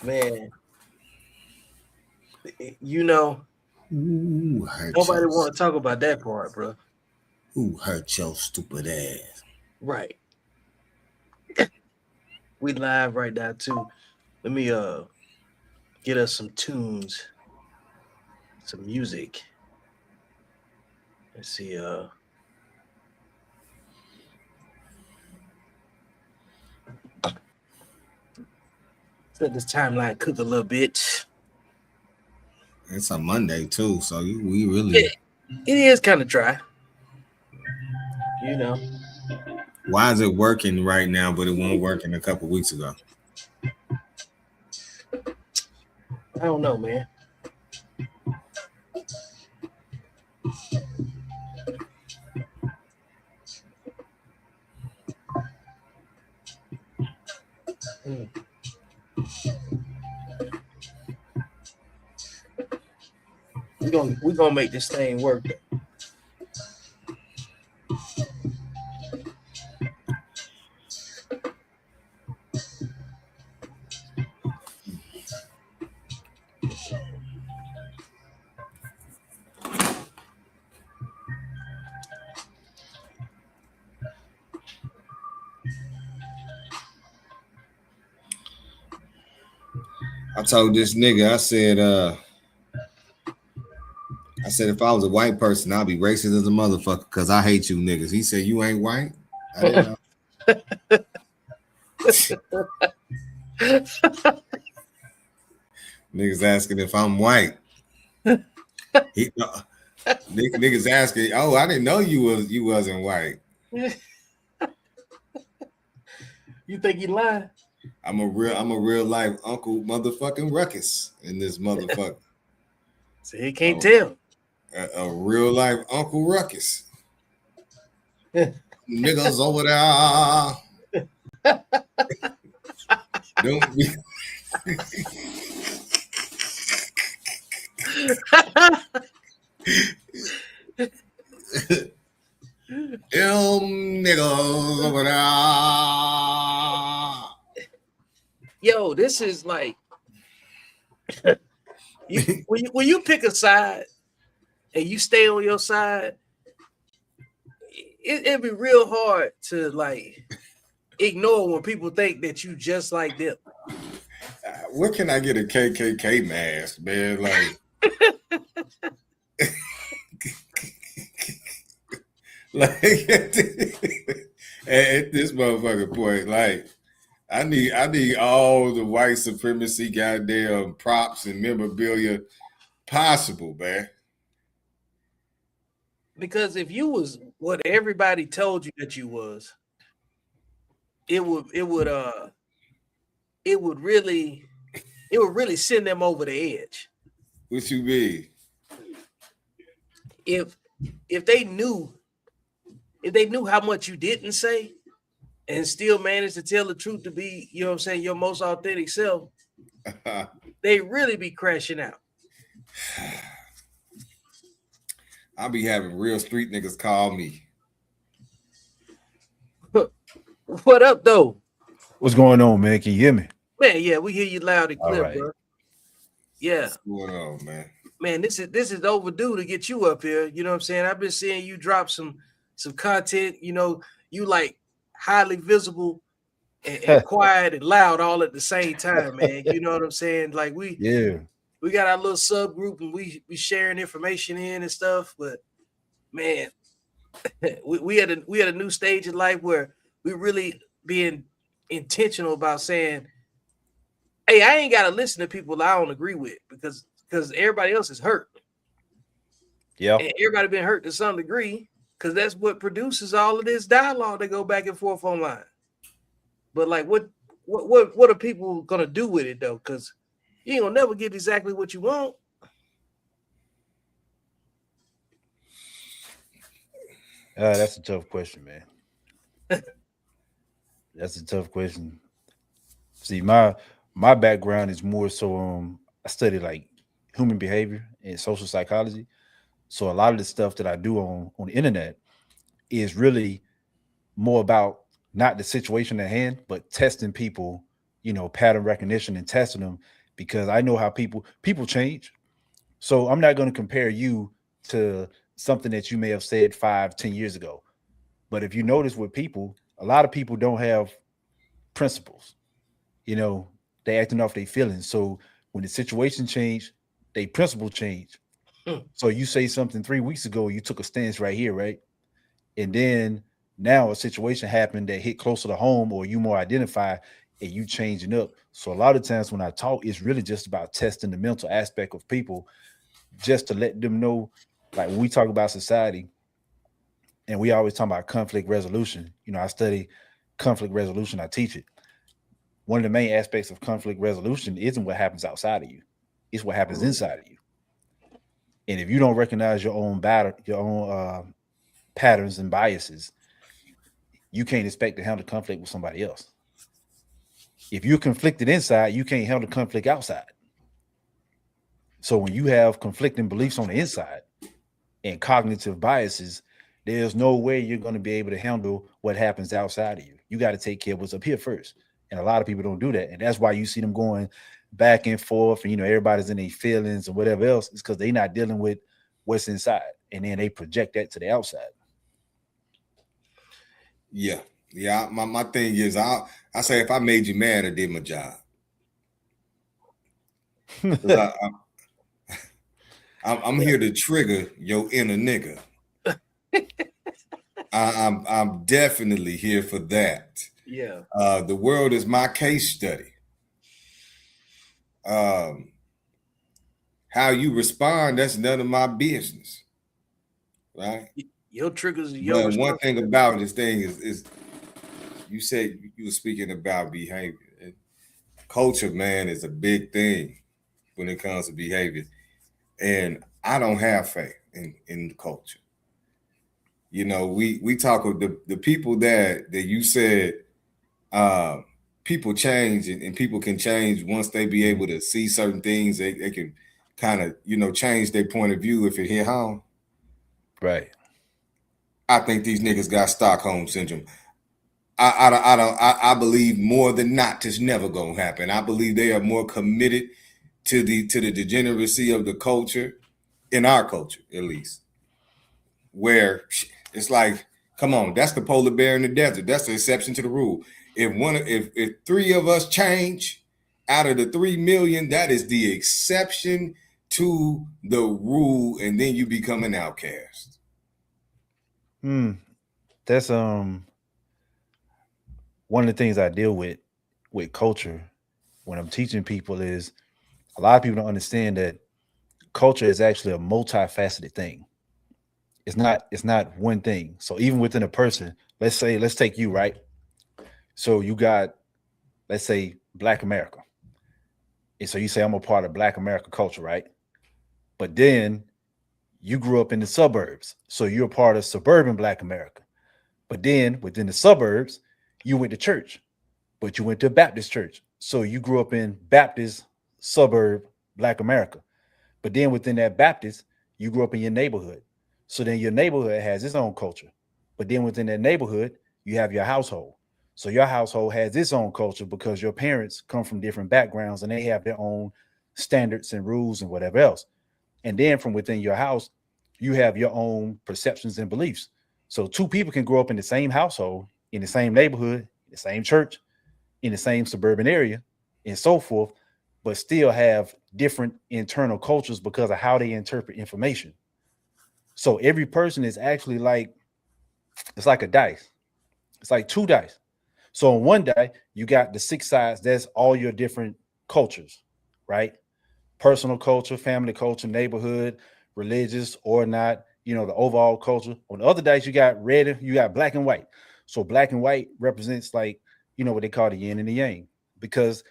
Man, you know, Who hurt nobody your want to talk about that part, bro. Who hurt your stupid ass? Right. We live right now too. Let me get us some tunes, some music. Let's see. Let this timeline cook a little bit. It's a Monday too, so we Yeah, really. it is kind of dry, you know. Why is it working right now, but it won't work in a couple weeks ago? I don't know, man. Mm. We gonna make this thing work. I told this nigga, I said if I was a white person, I'd be racist as a motherfucker because I hate you niggas. He said, you ain't white? I didn't know. Niggas asking if I'm white. He, niggas asking, oh, I didn't know you wasn't white. You think he lying? I'm a real life Uncle motherfucking Ruckus in this motherfucker. So he can't Oh, tell. a real life Uncle Ruckus. Niggas over there. Don't be them niggas over there. Yo, this is like when you pick a side and you stay on your side, it'd be real hard to like ignore when people think that you just like them. Where can I get a KKK mask, man? Like, like at this motherfucking point, like I need all the white supremacy goddamn props and memorabilia possible, man. Because if you was what everybody told you that you was, it would it would really it would really send them over the edge. What you mean? If if they knew if they knew how much you didn't say and still managed to tell the truth to be, you know what I'm saying, your most authentic self, they really be crashing out. I be having real street niggas call me. What up though? What's going on, man? Can you hear me? Man, yeah, we hear you loud and All clear, right. bro. Yeah. What's going on, man? Man, this is overdue to get you up here. You know what I'm saying? I've been seeing you drop some content, you like highly visible and quiet and loud all at the same time, man. You know what I'm saying? Like Yeah. we got our little subgroup and we sharing information in and stuff, but man, we had a new stage in life where we really being intentional about saying, hey, I ain't gotta listen to people I don't agree with because everybody else is hurt. Yeah. And everybody been hurt to some degree because that's what produces all of this dialogue that go back and forth online. But like what are people gonna do with it though? Because you ain't gonna never get exactly what you want. That's a tough question, man. That's a tough question. See, my background is more so I study like human behavior and social psychology. So a lot of the stuff that I do on the internet is really more about not the situation at hand, but testing people, pattern recognition and testing them, because I know how people change. So I'm not going to compare you to something that you may have said 5-10 years ago. But if you notice with people, a lot of people don't have principles. They acting off their feelings. So when the situation change, they principle change. So you say something 3 weeks ago, you took a stance right here, right? And then now a situation happened that hit closer to home, or you more identify, and you changing up. So a lot of times when I talk, it's really just about testing the mental aspect of people, just to let them know, like when we talk about society, and we always talk about conflict resolution. I study conflict resolution, I teach it. One of the main aspects of conflict resolution isn't what happens outside of you, it's what happens inside of you. And if you don't recognize your own patterns and biases, you can't expect to handle conflict with somebody else. If you're conflicted inside, you can't handle conflict outside. So when you have conflicting beliefs on the inside and cognitive biases, there's no way you're going to be able to handle what happens outside of you. You got to take care of what's up here first. And a lot of people don't do that. And that's why you see them going back and forth, and everybody's in their feelings and whatever else. It's because they're not dealing with what's inside, and then they project that to the outside. Yeah. My thing is, I say, if I made you mad, I did my job. I'm here to trigger your inner nigga. I'm definitely here for that. Yeah. The world is my case study. How you respond, that's none of my business, right? Your triggers are your But one thing about this thing is you said you were speaking about behavior. And culture, man, is a big thing when it comes to behavior. And I don't have faith in the culture. We talk of the people that you said, people change, and people can change once they be able to see certain things. They can kind of, change their point of view if it hit home. Right. I think these niggas got Stockholm syndrome. I believe more than not it's never gonna happen. I believe they are more committed to the degeneracy of the culture, in our culture at least, where it's like, come on, that's the polar bear in the desert. That's the exception to the rule. If 3 of us change out of the 3 million, that is the exception to the rule, and then you become an outcast. That's one of the things I deal with culture when I'm teaching people is a lot of people don't understand that culture is actually a multifaceted thing. It's not one thing. So even within a person, let's take you, right? So you got, let's say, Black America. And so you say, I'm a part of Black America culture, right? But then you grew up in the suburbs. So you're a part of suburban Black America. But then within the suburbs, you went to church, but you went to a Baptist church. So you grew up in Baptist suburb Black America. But then within that Baptist, you grew up in your neighborhood. So then your neighborhood has its own culture. But then within that neighborhood, you have your household. So your household has its own culture because your parents come from different backgrounds and they have their own standards and rules and whatever else. And then from within your house, you have your own perceptions and beliefs. So 2 people can grow up in the same household, in the same neighborhood, the same church, in the same suburban area, and so forth, but still have different internal cultures because of how they interpret information. So every person is actually it's like a dice. It's like 2 dice. So on one die, you got the 6 sides. That's all your different cultures, right? Personal culture, family culture, neighborhood, religious or not, the overall culture. On the other dice, you got red, you got black and white. So black and white represents what they call the yin and the yang, because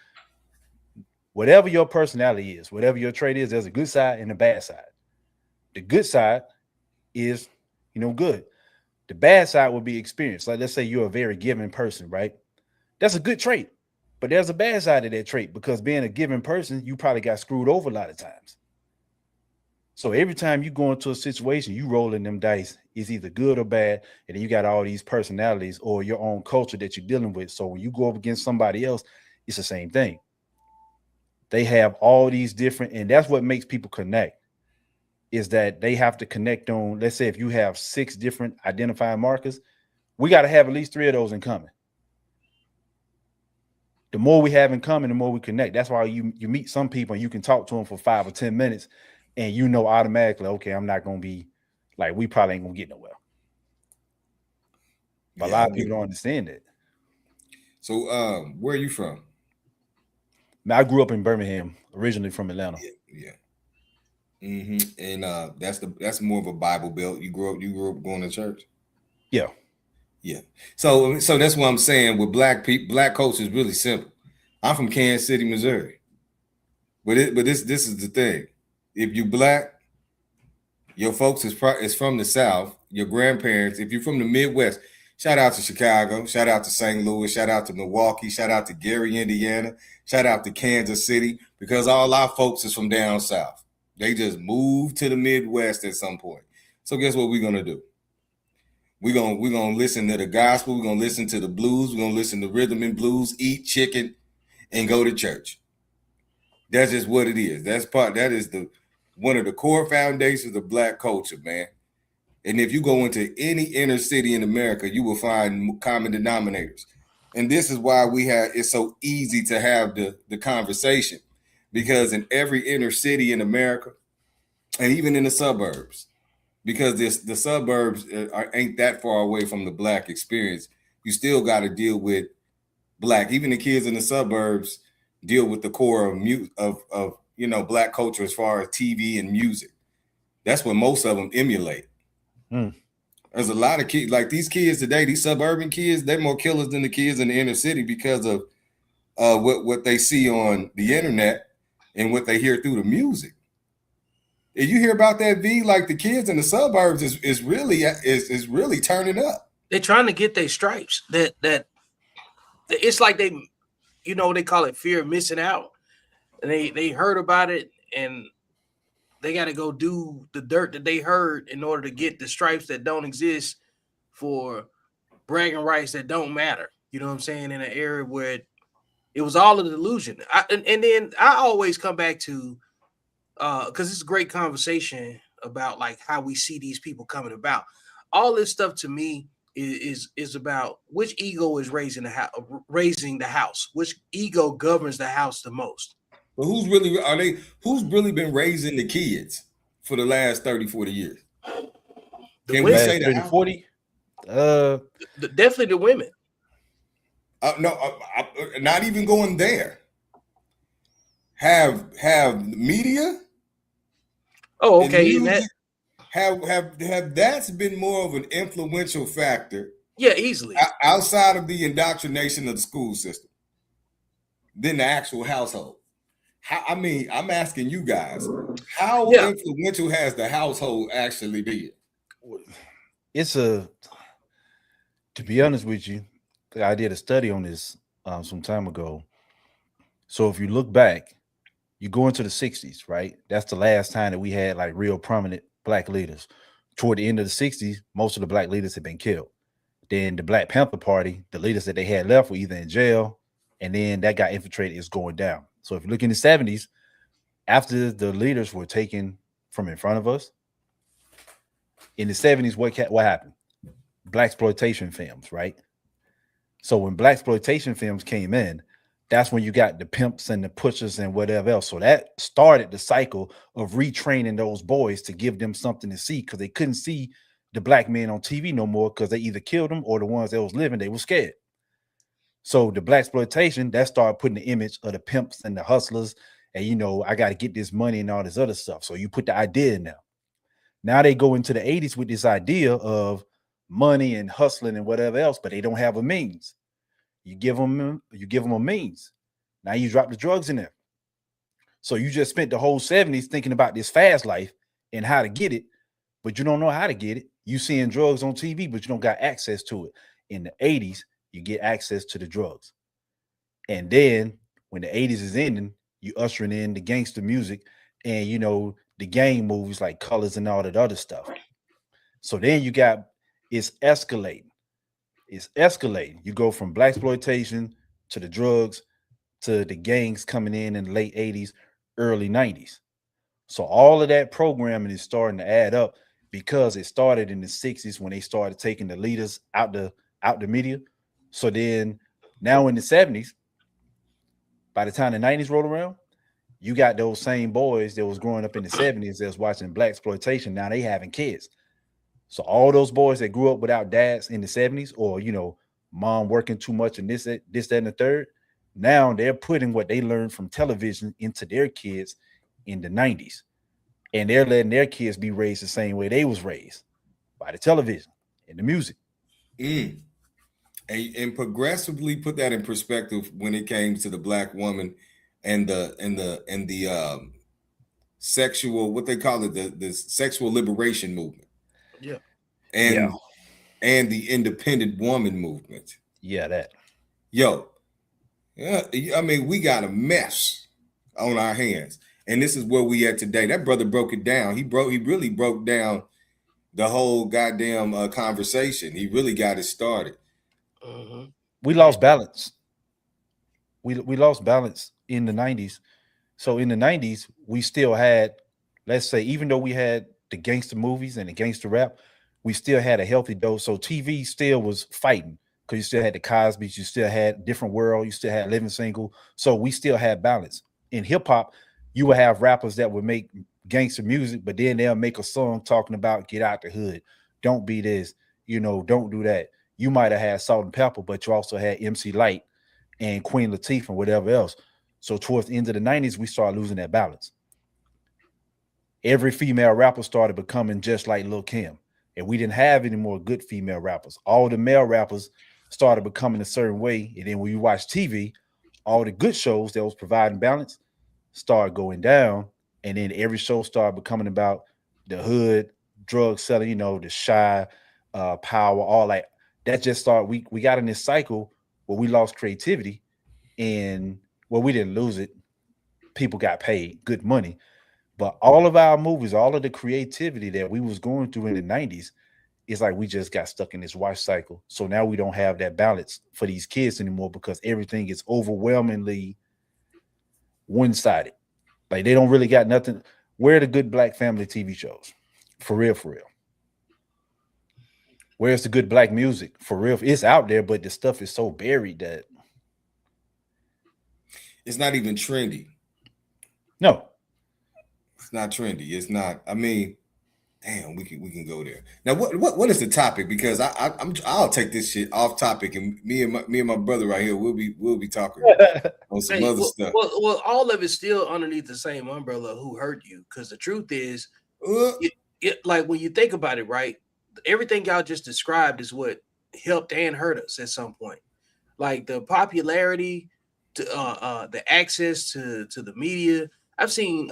whatever your personality is, whatever your trait is, there's a good side and a bad side. The good side is, good. The bad side would be experience. Like, let's say you're a very giving person, right? That's a good trait, but there's a bad side of that trait because being a giving person, you probably got screwed over a lot of times. So every time you go into a situation, you rolling them dice. It's either good or bad, and then you got all these personalities or your own culture that you're dealing with. So when you go up against somebody else, it's the same thing. They have all these different, and that's what makes people connect. Is that they have to connect on, let's say if you have 6 different identifying markers, we got to have at least 3 of those in common. The more we have in common, the more we connect. That's why you meet some people and you can talk to them for 5 or 10 minutes and you know automatically, okay, I'm not going to be like, we probably ain't going to get nowhere. But a lot of people don't understand it. So where are you from? Now, I grew up in Birmingham, originally from Atlanta. Yeah. Mm-hmm. And that's more of a Bible belt. You grew up going to church? Yeah. Yeah. So that's what I'm saying with black people. Black culture is really simple. I'm from Kansas City, Missouri. But this is the thing. If you black, your folks is from the South. Your grandparents, if you're from the Midwest, shout out to Chicago, shout out to St. Louis, shout out to Milwaukee, shout out to Gary, Indiana, shout out to Kansas City, because all our folks is from down south. They just moved to the Midwest at some point. So guess what we're gonna do? We're gonna listen to the gospel, we're gonna listen to the blues, we're gonna listen to rhythm and blues, eat chicken, and go to church. That's just what it is. That is one of the core foundations of black culture, man. And if you go into any inner city in America, you will find common denominators. And this is why it's so easy to have the conversation, because in every inner city in America, and even in the suburbs, because the suburbs ain't that far away from the black experience, you still got to deal with black. Even the kids in the suburbs deal with the core of black culture as far as TV and music. That's what most of them emulate. There's a lot of kids, like these kids today, these suburban kids, they're more killers than the kids in the inner city because of what they see on the internet and what they hear through the music. And you hear about that, V, like the kids in the suburbs is really turning up. They're trying to get their stripes. That it's like they call it fear of missing out. And they heard about it and they got to go do the dirt that they heard in order to get the stripes that don't exist for bragging rights that don't matter. You know what I'm saying? In an era where it was all a delusion. And then I always come back to, because it's a great conversation about like how we see these people coming about. All this stuff to me is about which ego is raising the house, which ego governs the house the most. But who's really been raising the kids for the last 30, 40 years? Can we say 30, 40? Definitely the women. No, not even going there. Have media? Oh, okay. Have that's been more of an influential factor? Yeah, easily. Outside of the indoctrination of the school system than the actual household. I'm asking you guys, how influential has the household actually been? To be honest with you, I did a study on this some time ago. So if you look back, you go into the 60s, right? That's the last time that we had like real prominent black leaders. Toward the end of the 60s, most of the black leaders had been killed. Then the Black Panther Party, the leaders that they had left were either in jail, and then that got infiltrated, is going down. So if you look in the 70s, after the leaders were taken from in front of us, in the 70s, what happened? Blaxploitation films, right? So when Blaxploitation films came in, that's when you got the pimps and the pushers and whatever else. So that started the cycle of retraining those boys to give them something to see, because they couldn't see the black men on TV no more because they either killed them or the ones that was living, they were scared. So the Blaxploitation, that started putting the image of the pimps and the hustlers, and I got to get this money and all this other stuff. So you put the idea in there. Now they go into the 80s with this idea of money and hustling and whatever else, but they don't have a means. You give them a means. Now you drop the drugs in there. So you just spent the whole 70s thinking about this fast life and how to get it, but you don't know how to get it. You seeing drugs on TV, but you don't got access to it. In the 80s, you get access to the drugs. And then when the 80s is ending, you ushering in the gangster music and, the gang movies like Colors and all that other stuff. So then it's escalating. It's escalating. You go from black exploitation to the drugs to the gangs coming in the late 80s, early 90s. So all of that programming is starting to add up because it started in the 60s when they started taking the leaders out the media. So then now in the 70s, by the time the 90s rolled around, you got those same boys that was growing up in the 70s that was watching black exploitation. Now they having kids. So all those boys that grew up without dads in the 70s, or mom working too much and this, that, and the third, now they're putting what they learned from television into their kids in the 90s. And they're letting their kids be raised the same way they was raised, by the television and the music. And progressively put that in perspective when it came to the black woman and the sexual, what they call it, the sexual liberation movement. Yeah. And the independent woman movement. Yeah, that. Yo, yeah, I mean, we got a mess on our hands. And this is where we at today. That brother broke it down. He really broke down the whole goddamn conversation. He really got it started. We lost balance. We lost balance in the 90s. So in the 90s, we still had, let's say, even though we had the gangster movies and the gangster rap, we still had a healthy dose. So TV still was fighting because you still had the Cosbys, you still had Different World, you still had Living Single. So we still had balance. In hip hop, you would have rappers that would make gangster music, but then they'll make a song talking about get out the hood, don't be this, don't do that. You might have had Salt and Pepper, but you also had MC Lyte and Queen Latifah and whatever else. So towards the end of the 90s, we started losing that balance. Every female rapper started becoming just like Lil' Kim, and we didn't have any more good female rappers. All the male rappers started becoming a certain way, and then when you watch TV, all the good shows that was providing balance started going down, and then every show started becoming about the hood, drug selling, the shy, power, all that. That just started. We got in this cycle where we lost creativity, and we didn't lose it. People got paid good money, but all of our movies, all of the creativity that we was going through in the 90s, it's like we just got stuck in this watch cycle. So now we don't have that balance for these kids anymore because everything is overwhelmingly one-sided. Like they don't really got nothing. Where are the good black family TV shows? For real, for real. Where's the good black music? For real. It's out there, but the stuff is so buried that it's not even trendy. No. It's not trendy. It's not. I mean, damn, we can go there. Now, what is the topic? Because I'll take this shit off topic, and me and my brother right here, we'll be talking on some other stuff. Well, all of it's still underneath the same umbrella. Who hurt you? Because the truth is, like when you think about it, right? Everything y'all just described is what helped and hurt us at some point. Like the popularity, to the access to the media. I've seen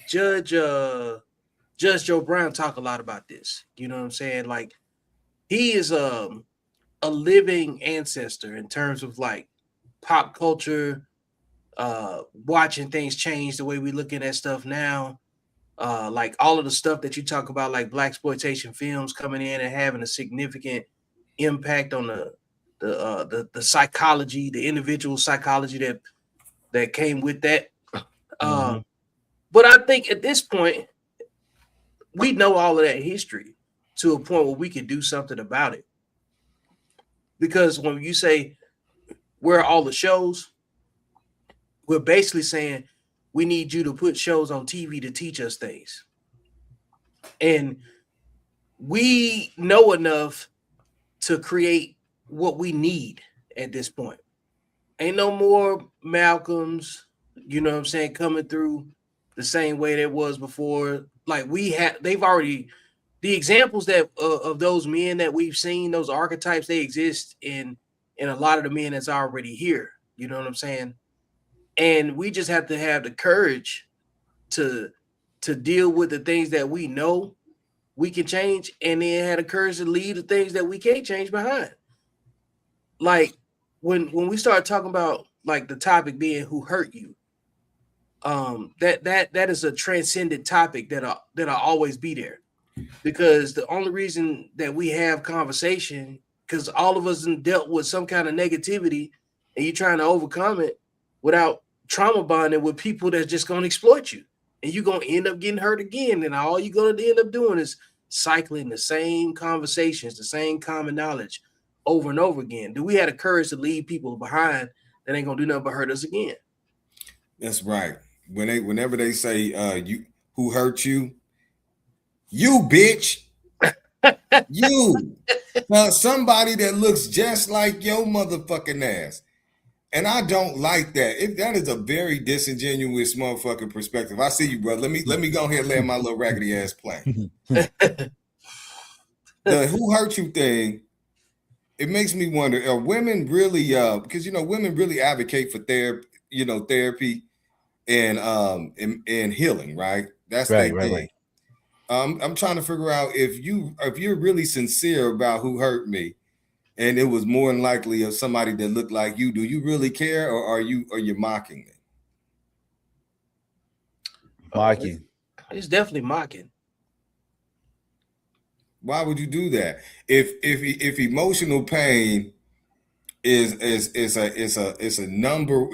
Judge Joe Brown talk a lot about this. You know what I'm saying? Like he is a living ancestor in terms of like pop culture, watching things change the way we're looking at stuff now. Like all of the stuff that you talk about, like black exploitation films coming in and having a significant impact on the psychology, the individual psychology that came with that. But I think at this point, we know all of that history to a point where we can do something about it. Because when you say where are all the shows, we're basically saying we need you to put shows on TV to teach us things. And we know enough to create what we need at this point. Ain't no more Malcolms, you know what I'm saying, coming through the same way that was before. Like they've already, the examples that of those men that we've seen, those archetypes, they exist in a lot of the men that's already here. You know what I'm saying? And we just have to have the courage to deal with the things that we know we can change, and then have the courage to leave the things that we can't change behind. Like when we start talking about like the topic being who hurt you, that is a transcendent topic that'll always be there, because the only reason that we have conversation, because all of us have dealt with some kind of negativity, and you're trying to overcome it without trauma bonding with people that's just going to exploit you, and you're going to end up getting hurt again, and all you're going to end up doing is cycling the same conversations, the same common knowledge over and over again. Do we have the courage to leave people behind that ain't gonna do nothing but hurt us again? That's right. Whenever they say you who hurt you, you bitch. You. Now somebody that looks just like your motherfucking ass. And I don't like that. That is a very disingenuous motherfucking perspective. I see you, bro. Let me go ahead and land my little raggedy ass plane. The who hurt you thing, it makes me wonder, are women really because women really advocate for therapy and healing, right? That's their thing. Right. I'm trying to figure out if you're really sincere about who hurt me, and it was more than likely of somebody that looked like you. Do you really care, or are you mocking me? Mocking. It's definitely mocking. Why would you do that? If emotional pain is a number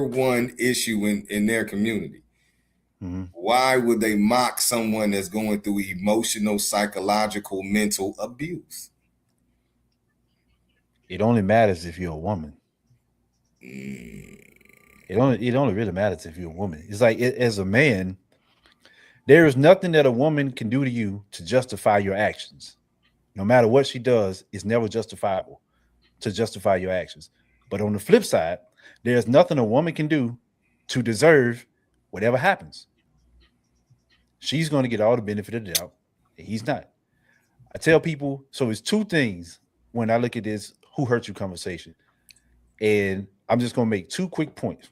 one issue in their community, mm-hmm. Why would they mock someone that's going through emotional, psychological, mental abuse? It only matters if you're a woman. It only really matters if you're a woman. It's like as a man, there is nothing that a woman can do to you to justify your actions. No matter what she does, it's never justifiable to justify your actions. But on the flip side, there's nothing a woman can do to deserve whatever happens. She's going to get all the benefit of the doubt, and he's not. I tell people, so it's two things when I look at this who hurt you conversation. And I'm just going to make two quick points.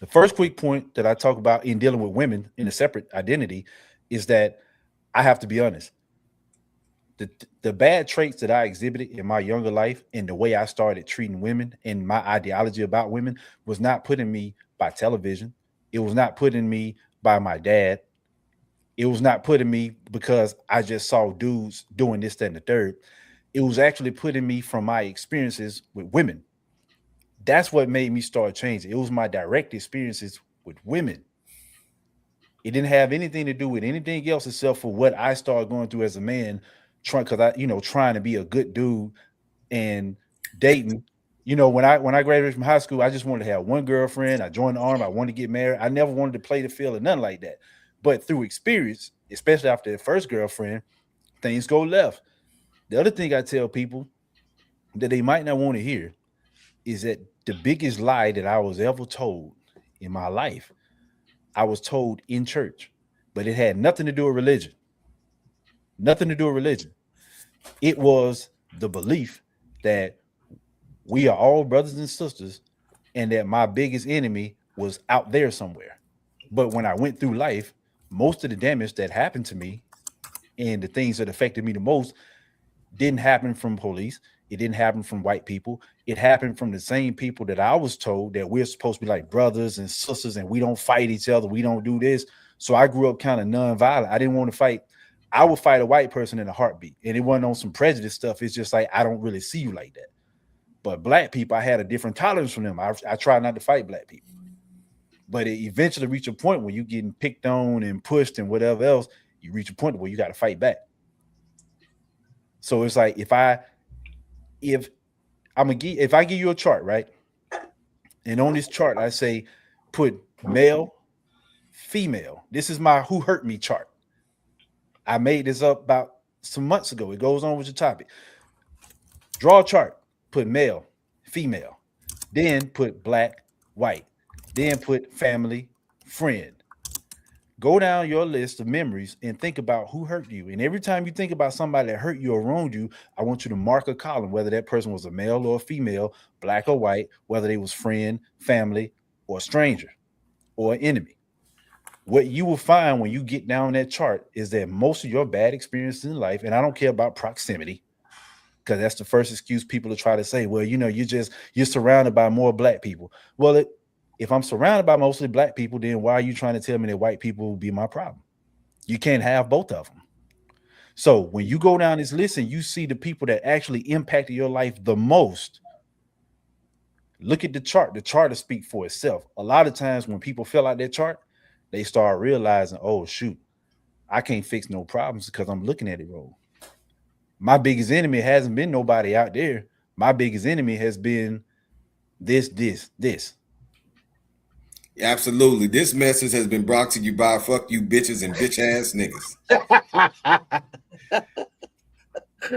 The first quick point that I talk about in dealing with women in a separate identity is that I have to be honest. The bad traits that I exhibited in my younger life and the way I started treating women and my ideology about women was not put in me by television. It was not put in me by my dad. It was not put in me because I just saw dudes doing this, that, and the third. It was actually put in me from my experiences with women. That's what made me start changing. It was my direct experiences with women. It didn't have anything to do with anything else except for what I started going through as a man, trying to be a good dude and dating. When I graduated from high school, I just wanted to have one girlfriend. I joined the army. I wanted to get married. I never wanted to play the field or nothing like that. But through experience, especially after the first girlfriend, things go left. The other thing I tell people that they might not want to hear is that the biggest lie that I was ever told in my life, I was told in church, but it had nothing to do with religion. Nothing to do with religion. It was the belief that we are all brothers and sisters and that my biggest enemy was out there somewhere. But when I went through life, most of the damage that happened to me and the things that affected me the most didn't happen from police. It didn't happen from white people. It happened from the same people that I was told that we're supposed to be like brothers and sisters and we don't fight each other. We don't do this. So I grew up kind of nonviolent. I didn't want to fight. I would fight a white person in a heartbeat. And it wasn't on some prejudice stuff. It's just like, I don't really see you like that. But black people, I had a different tolerance from them. I try not to fight black people. But it eventually reached a point where you're getting picked on and pushed and whatever else. You reach a point where you got to fight back. So it's like if I give you a chart, right? And on this chart, I say put male, female. This is my who hurt me chart. I made this up about some months ago. It goes on with your topic. Draw a chart, put male, female, then put black, white, then put family, friend. Go down your list of memories and think about who hurt you. And every time you think about somebody that hurt you or wronged you, I want you to mark a column, whether that person was a male or a female, black or white, whether they was friend, family, or stranger, or an enemy. What you will find when you get down that chart is that most of your bad experiences in life, and I don't care about proximity, because that's the first excuse people to try to say, well, you're surrounded by more black people. Well, if I'm surrounded by mostly black people, then why are you trying to tell me that white people will be my problem? You can't have both of them. So when you go down this list and you see the people that actually impacted your life the most, look at the chart. The chart will speak for itself. A lot of times when people fill out their chart, they start realizing, oh, shoot, I can't fix no problems because I'm looking at it wrong. My biggest enemy hasn't been nobody out there. My biggest enemy has been this. Absolutely. This message has been brought to you by fuck you bitches and bitch ass niggas.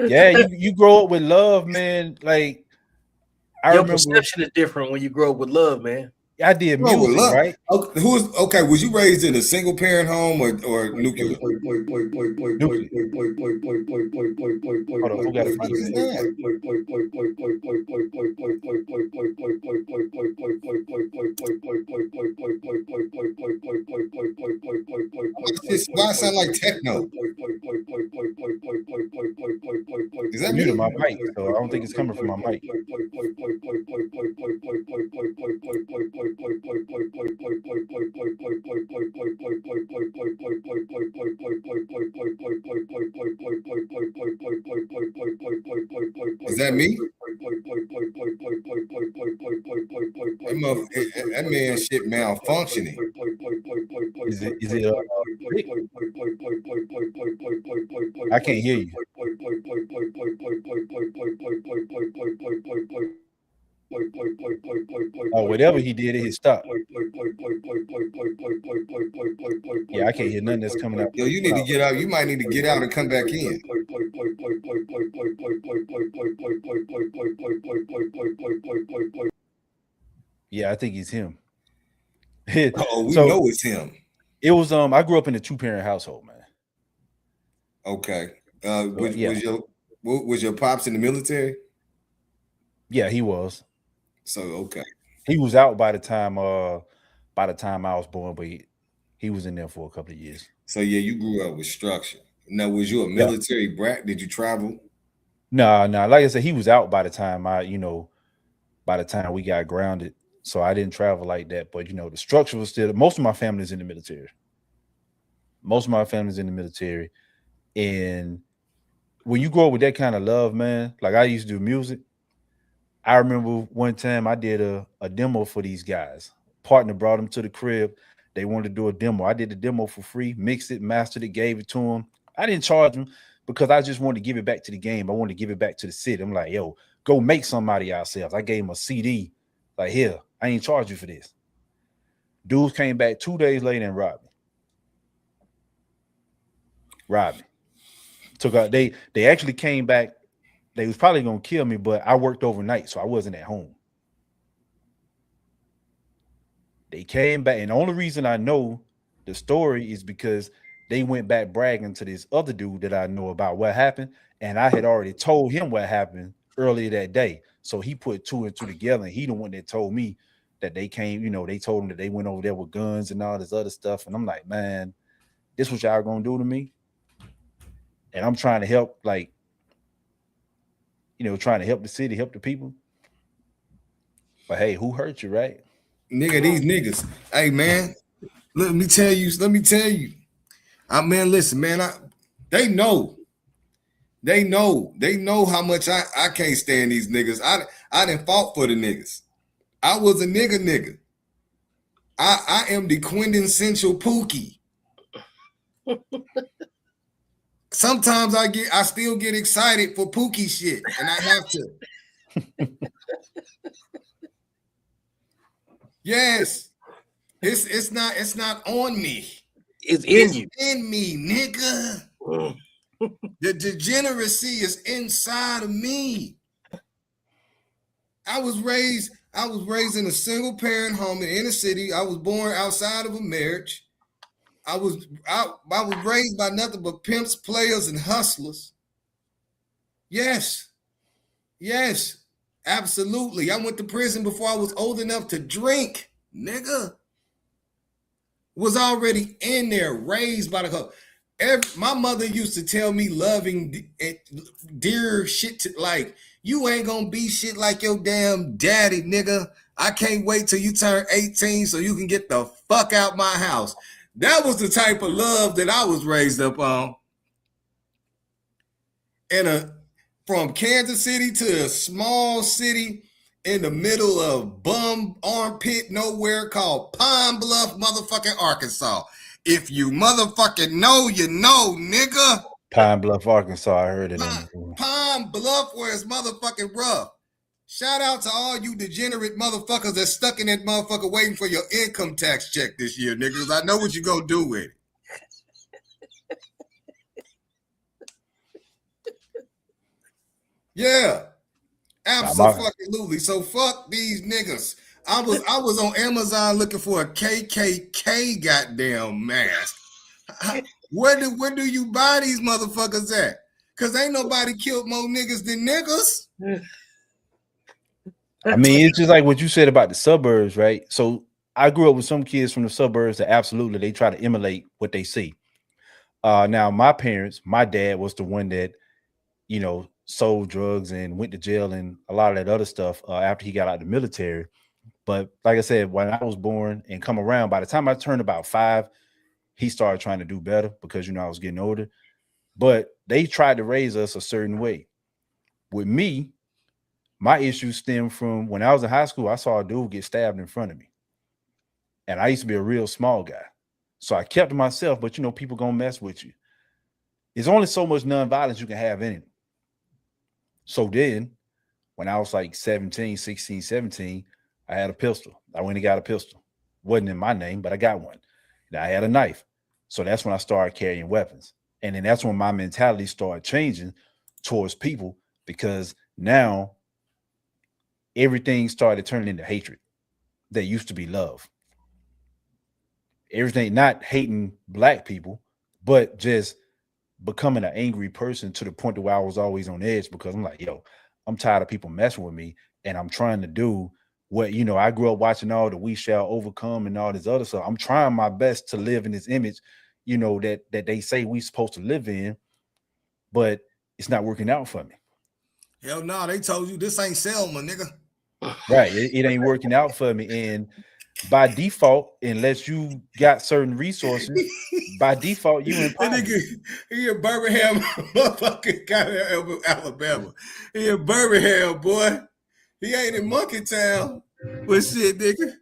Yeah, you grow up with love, man. Like Your perception is different when you grow up with love, man. I did music, right? Okay, was you raised in a single parent home or nuclear? Hold on, who got Why sound like techno? Is that muted my mic? So I don't think it's coming from my mic. Is that me? That man shit malfunctioning. Is it I can't hear you. Oh, whatever he did, it stopped. Yeah, I can't hear nothing that's coming out. Yo, you need to get out. You might need to get out and come back in. Yeah, I think he's him. Oh, we know it's him. It was I grew up in a 2-parent household, man. Okay. Was your pops in the military? Yeah, he was. So okay. He was out by the time I was born, but he was in there for a couple of years. So yeah, you grew up with structure. Now, was you a military brat? Did you travel? No. Like I said, he was out by the time by the time we got grounded. So I didn't travel like that. But the structure was still, most of my family's in the military. And when you grow up with that kind of love, man, like I used to do music. I remember one time I did a demo for these guys. Partner brought them to the crib. They wanted to do a demo. I did the demo for free, mixed it, mastered it, gave it to them. I didn't charge them because I just wanted to give it back to the game. I wanted to give it back to the city. I'm like, yo, go make somebody ourselves. I gave him a CD. Like, here, I ain't charge you for this. Dudes came back 2 days later and robbed me. Took out, they actually came back. They was probably gonna kill me, but I worked overnight, so I wasn't at home. They came back, and the only reason I know the story is because they went back bragging to this other dude that I know about what happened, and I had already told him what happened earlier that day. So he put 2 and 2 together, and he the one that told me that they came. They told him that they went over there with guns and all this other stuff, and I'm like, man, this what y'all gonna do to me? And I'm trying to help, like, trying to help the city, help the people. But hey, who hurt you, right? Nigga, these niggas. Hey, man, let me tell you. Man, listen, man, they know how much I can't stand these niggas. I done fought for the niggas. I was a nigga. I am the quintessential Pookie. Sometimes I still get excited for Pookie shit, and I have to. Yes, it's not on me. It's in you. In me, nigga. The degeneracy is inside of me. I was raised in a single parent home in the inner city. I was born outside of a marriage. I was raised by nothing but pimps, players, and hustlers. Yes, absolutely. I went to prison before I was old enough to drink, nigga. Was already in there, raised by the my mother used to tell me loving, dear shit, like, you ain't gonna be shit like your damn daddy, nigga. I can't wait till you turn 18 so you can get the fuck out my house. That was the type of love that I was raised up on. From Kansas City to a small city in the middle of bum armpit nowhere called Pine Bluff, motherfucking Arkansas. If you motherfucking know, you know, nigga. Pine Bluff, Arkansas. I heard it. Pine Bluff, where it's motherfucking rough. Shout out to all you degenerate motherfuckers that's stuck in that motherfucker waiting for your income tax check this year, niggas. I know what you gonna do with it. Yeah, absolutely. So fuck these niggas. I was on Amazon looking for a KKK goddamn mask. Where do you buy these motherfuckers at? Cause ain't nobody killed more niggas than niggas. I mean, it's just like what you said about the suburbs, right? So I grew up with some kids from the suburbs that absolutely they try to emulate what they see. Now my parents, my dad was the one that, you know, sold drugs and went to jail and a lot of that other stuff after he got out of the military. But like I said, when I was born and come around, by the time I turned about 5, he started trying to do better because, you know, I was getting older. But they tried to raise us a certain way. With me, my issues stem from when I was in high school, I saw a dude get stabbed in front of me. And I used to be a real small guy. So I kept to myself, but, you know, people going to mess with you. There's only so much nonviolence you can have in it. So then, when I was like 16, 17, I had a pistol. I went and got a pistol. Wasn't in my name, but I got one. And I had a knife. So that's when I started carrying weapons. And then that's when my mentality started changing towards people, because now everything started turning into hatred that used to be love. Everything, not hating black people, but just becoming an angry person to the point to where I was always on edge, because I'm like, yo, I'm tired of people messing with me, and I'm trying to do what, you know, I grew up watching all the We Shall Overcome and all this other stuff. I'm trying my best to live in this image, you know, that they say we supposed to live in, but it's not working out for me. Hell no, they told you this ain't Selma, nigga. Right, it ain't working out for me, and by default, unless you got certain resources, by default, you in poverty. He in Birmingham, motherfucker, got Alabama. He in Birmingham, boy. He ain't in Monkey Town. But shit, nigga.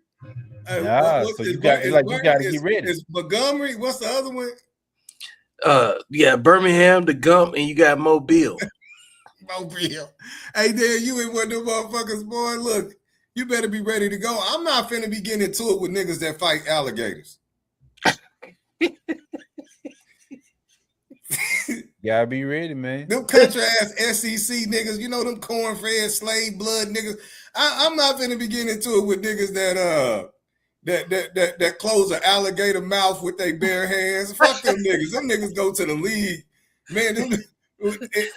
So you got to get ready. It's Montgomery. What's the other one? Yeah, Birmingham, the Gump, and you got Mobile. Mobile. Hey, there, you ain't one of them motherfuckers, boy. Look. You better be ready to go. I'm not finna be getting into it with niggas that fight alligators. Gotta be ready, man. Them country ass SEC niggas, you know, them corn-fed slave blood niggas. I'm not finna be getting into it with niggas that close an alligator mouth with their bare hands. Fuck them niggas. Them niggas go to the league, man.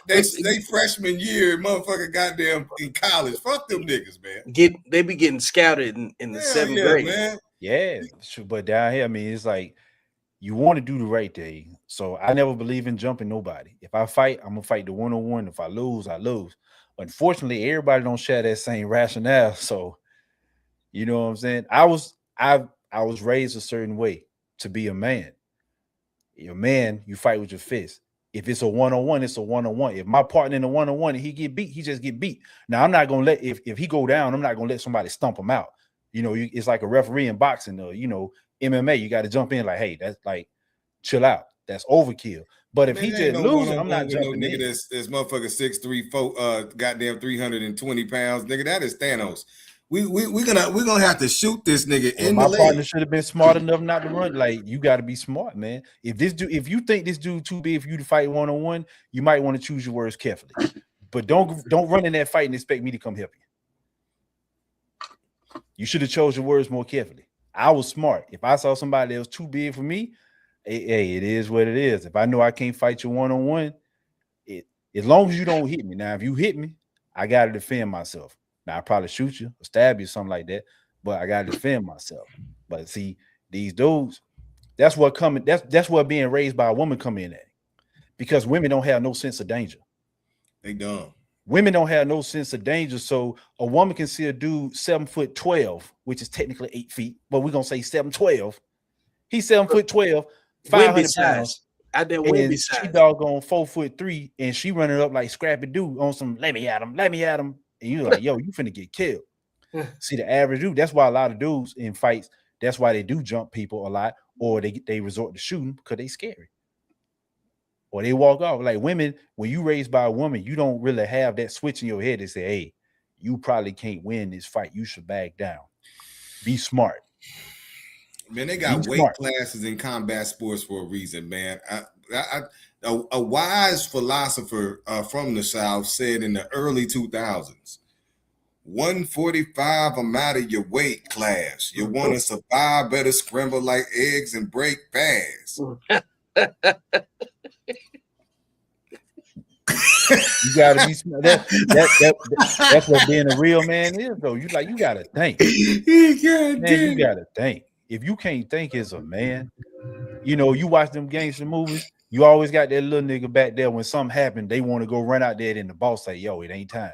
They freshman year, motherfucker, goddamn in college. Fuck them niggas, man. They be getting scouted in the 7th grade, man. Yeah, but down here, I mean, it's like you want to do the right thing. So I never believe in jumping nobody. If I fight, I'm gonna fight the 1-on-1. If I lose, I lose. Unfortunately, everybody don't share that same rationale. So, you know what I'm saying? I was raised a certain way to be a man. You're a man, you fight with your fist. If it's a 1-on-1, it's a 1-on-1. If my partner in a 1-on-1 and he get beat, he just get beat. Now I'm not gonna let if he go down, I'm not gonna let somebody stump him out. You know, it's like a referee in boxing or, you know, MMA. You got to jump in like, hey, that's like, chill out. That's overkill. But if he just loses, I'm not jumping nigga. This motherfucker 6'3", 4, goddamn 320 pounds, nigga. That is Thanos. We're gonna have to shoot this nigga in the leg. My partner should have been smart enough not to run. Like, you got to be smart, man. If you think this dude too big for you to fight 1-on-1, you might want to choose your words carefully. But don't run in that fight and expect me to come help you. You should have chose your words more carefully. I was smart. If I saw somebody that was too big for me, hey, it is what it is. If I know I can't fight you 1-on-1, as long as you don't hit me. Now, if you hit me, I got to defend myself. Now, I'll probably shoot you or stab you, something like that, but I got to defend myself. But see, these dudes, that's what being raised by a woman come in at. Because women don't have no sense of danger. They dumb. Women don't have no sense of danger. So a woman can see a dude 7'12", which is technically 8 feet, but we're gonna say 7'12". He's 7'12", 500 pounds. size. Out there, Wimby And size. she doggone 4'3", and she running up like Scrappy Doo on some let me at him. And you're like, yo, you finna get killed. See, the average dude, that's why a lot of dudes in fights, that's why they do jump people a lot, or they resort to shooting because they scary. Or they walk off. Like women, when you raised by a woman, you don't really have that switch in your head to say, hey, you probably can't win this fight. You should back down. Be smart. Man, they got weight classes in combat sports for a reason, man. A wise philosopher from the South said in the early 2000s, 145 amount of your weight class. You want to survive, better scramble like eggs and break fast. You gotta be smart. That's what being a real man is, though. You gotta think. You gotta think. If you can't think as a man, you watch them gangster movies, you always got that little nigga back there. When something happened, they want to go run out there, and the boss say, yo, it ain't time.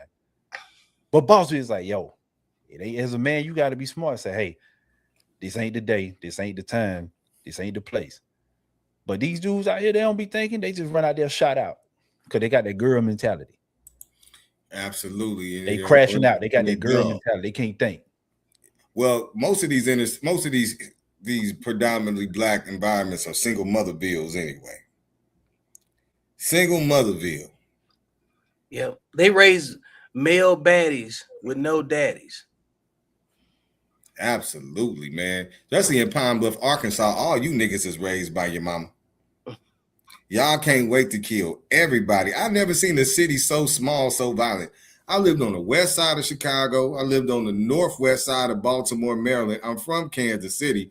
But boss is like, yo, it ain't. As a man, you gotta be smart. Say, hey, this ain't the day, this ain't the time, this ain't the place. But these dudes out here, they don't be thinking, they just run out there shot out. Because they got that girl mentality. Absolutely. They crashing out. They got that girl mentality. They can't think. Well, most of these predominantly black environments are single mothervilles anyway. Single motherville. Yeah. They raise male baddies with no daddies. Absolutely, man. Especially in Pine Bluff, Arkansas, all you niggas is raised by your mama. Y'all can't wait to kill everybody. I've never seen a city so small, so violent. I lived on the west side of Chicago. I lived on the northwest side of Baltimore, Maryland. I'm from Kansas City.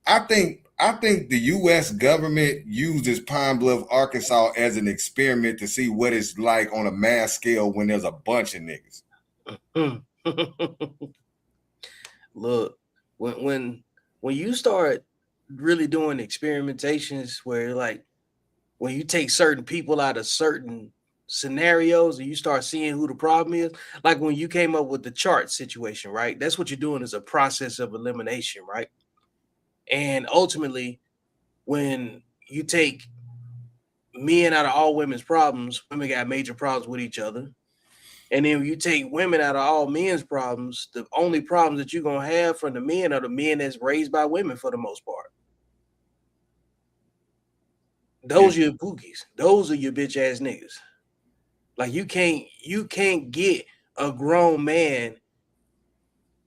I think the U.S. government uses Pine Bluff, Arkansas as an experiment to see what it's like on a mass scale when there's a bunch of niggas. Look, when you start really doing experimentations where like when you take certain people out of certain scenarios and you start seeing who the problem is, like when you came up with the chart situation, right? That's what you're doing is a process of elimination, right? And ultimately, when you take men out of all women's problems, women got major problems with each other. And then when you take women out of all men's problems, the only problems that you're going to have from the men are the men that's raised by women for the most part. Those are your pookies. Those are your bitch ass niggas. Like you can't get a grown man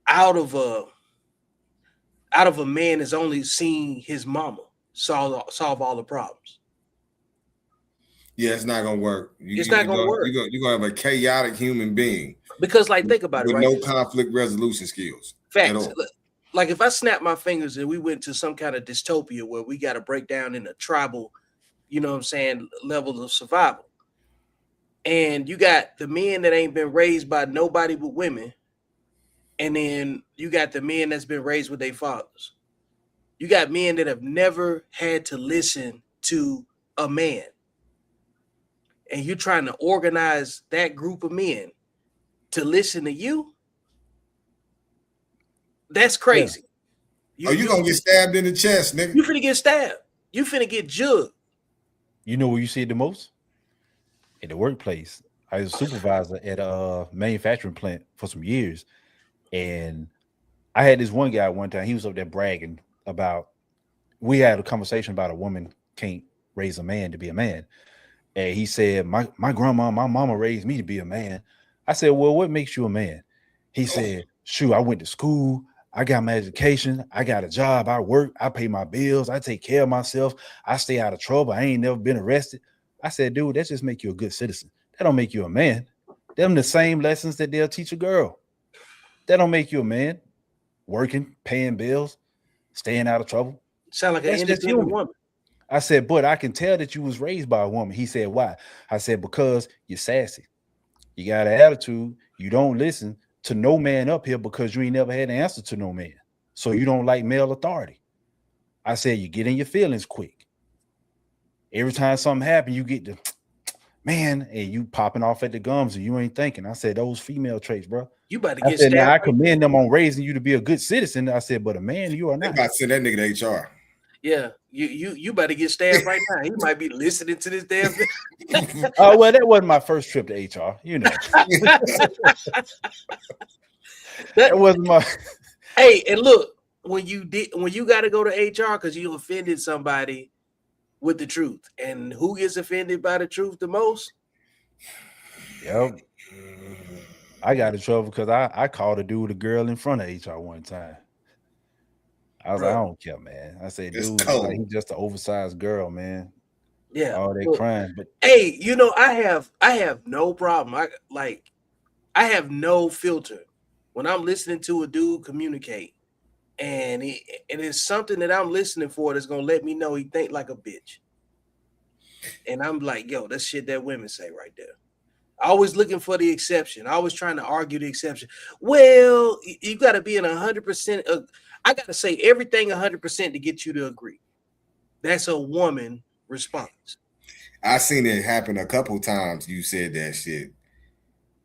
out of a man that's only seen his mama solve all the problems. Yeah, it's not gonna work. It's not gonna work. You're gonna have a chaotic human being. Because, like, think about it, right? With no conflict resolution skills. Facts. Like, if I snap my fingers and we went to some kind of dystopia where we got to break down in a tribal, you know what I'm saying, level of survival. And you got the men that ain't been raised by nobody but women. And then you got the men that's been raised with their fathers. You got men that have never had to listen to a man. And you're trying to organize that group of men to listen to you. That's crazy. Yeah. You gonna get stabbed in the chest, nigga. You finna get stabbed. You finna get jugged. You know where you see it the most? In the workplace. I was a supervisor at a manufacturing plant for some years. And I had this one guy one time, he was up there bragging about, we had a conversation about a woman can't raise a man to be a man. And he said, my grandma, my mama raised me to be a man. I said, well, what makes you a man? He said, shoot, I went to school. I got my education. I got a job. I work. I pay my bills. I take care of myself. I stay out of trouble. I ain't never been arrested. I said, dude, that just make you a good citizen. That don't make you a man. Them the same lessons that they'll teach a girl. That don't make you a man. Working, paying bills, staying out of trouble. Sound like an independent woman. I said, but I can tell that you was raised by a woman. He said, why? I said, because you're sassy. You got an attitude. You don't listen to no man up here because you ain't never had an answer to no man. So you don't like male authority. I said, you get in your feelings quick. Every time something happens, you get to, man, and you popping off at the gums and you ain't thinking. I said, those female traits, bro. You about to I get said, now stabbed. I Right commend them on raising you to be a good citizen. I said, but a man, you are They not. about to send that nigga to HR. Yeah, you about to get stabbed right now. He might be listening to this damn thing. Oh, well, that wasn't my first trip to HR, you know. That wasn't my Hey, and look, when you got to go to HR because you offended somebody with the truth, and who gets offended by the truth the most? Yep. I got in trouble because I called a dude a girl in front of HR one time. I was like, I Bro. don't care, man. I said, It's dude, cold. like, he's just an oversized girl, man. Yeah. All that Look, crying. But hey, you know, I have no problem. I have no filter when I'm listening to a dude communicate, and it's something that I'm listening for that's gonna let me know he think like a bitch. And I'm like, yo, that's shit that women say right there. Always looking for the exception. Always trying to argue the exception. Well, you got to be in 100%. I got to say everything 100% to get you to agree. That's a woman response. I seen it happen a couple times. You said that shit,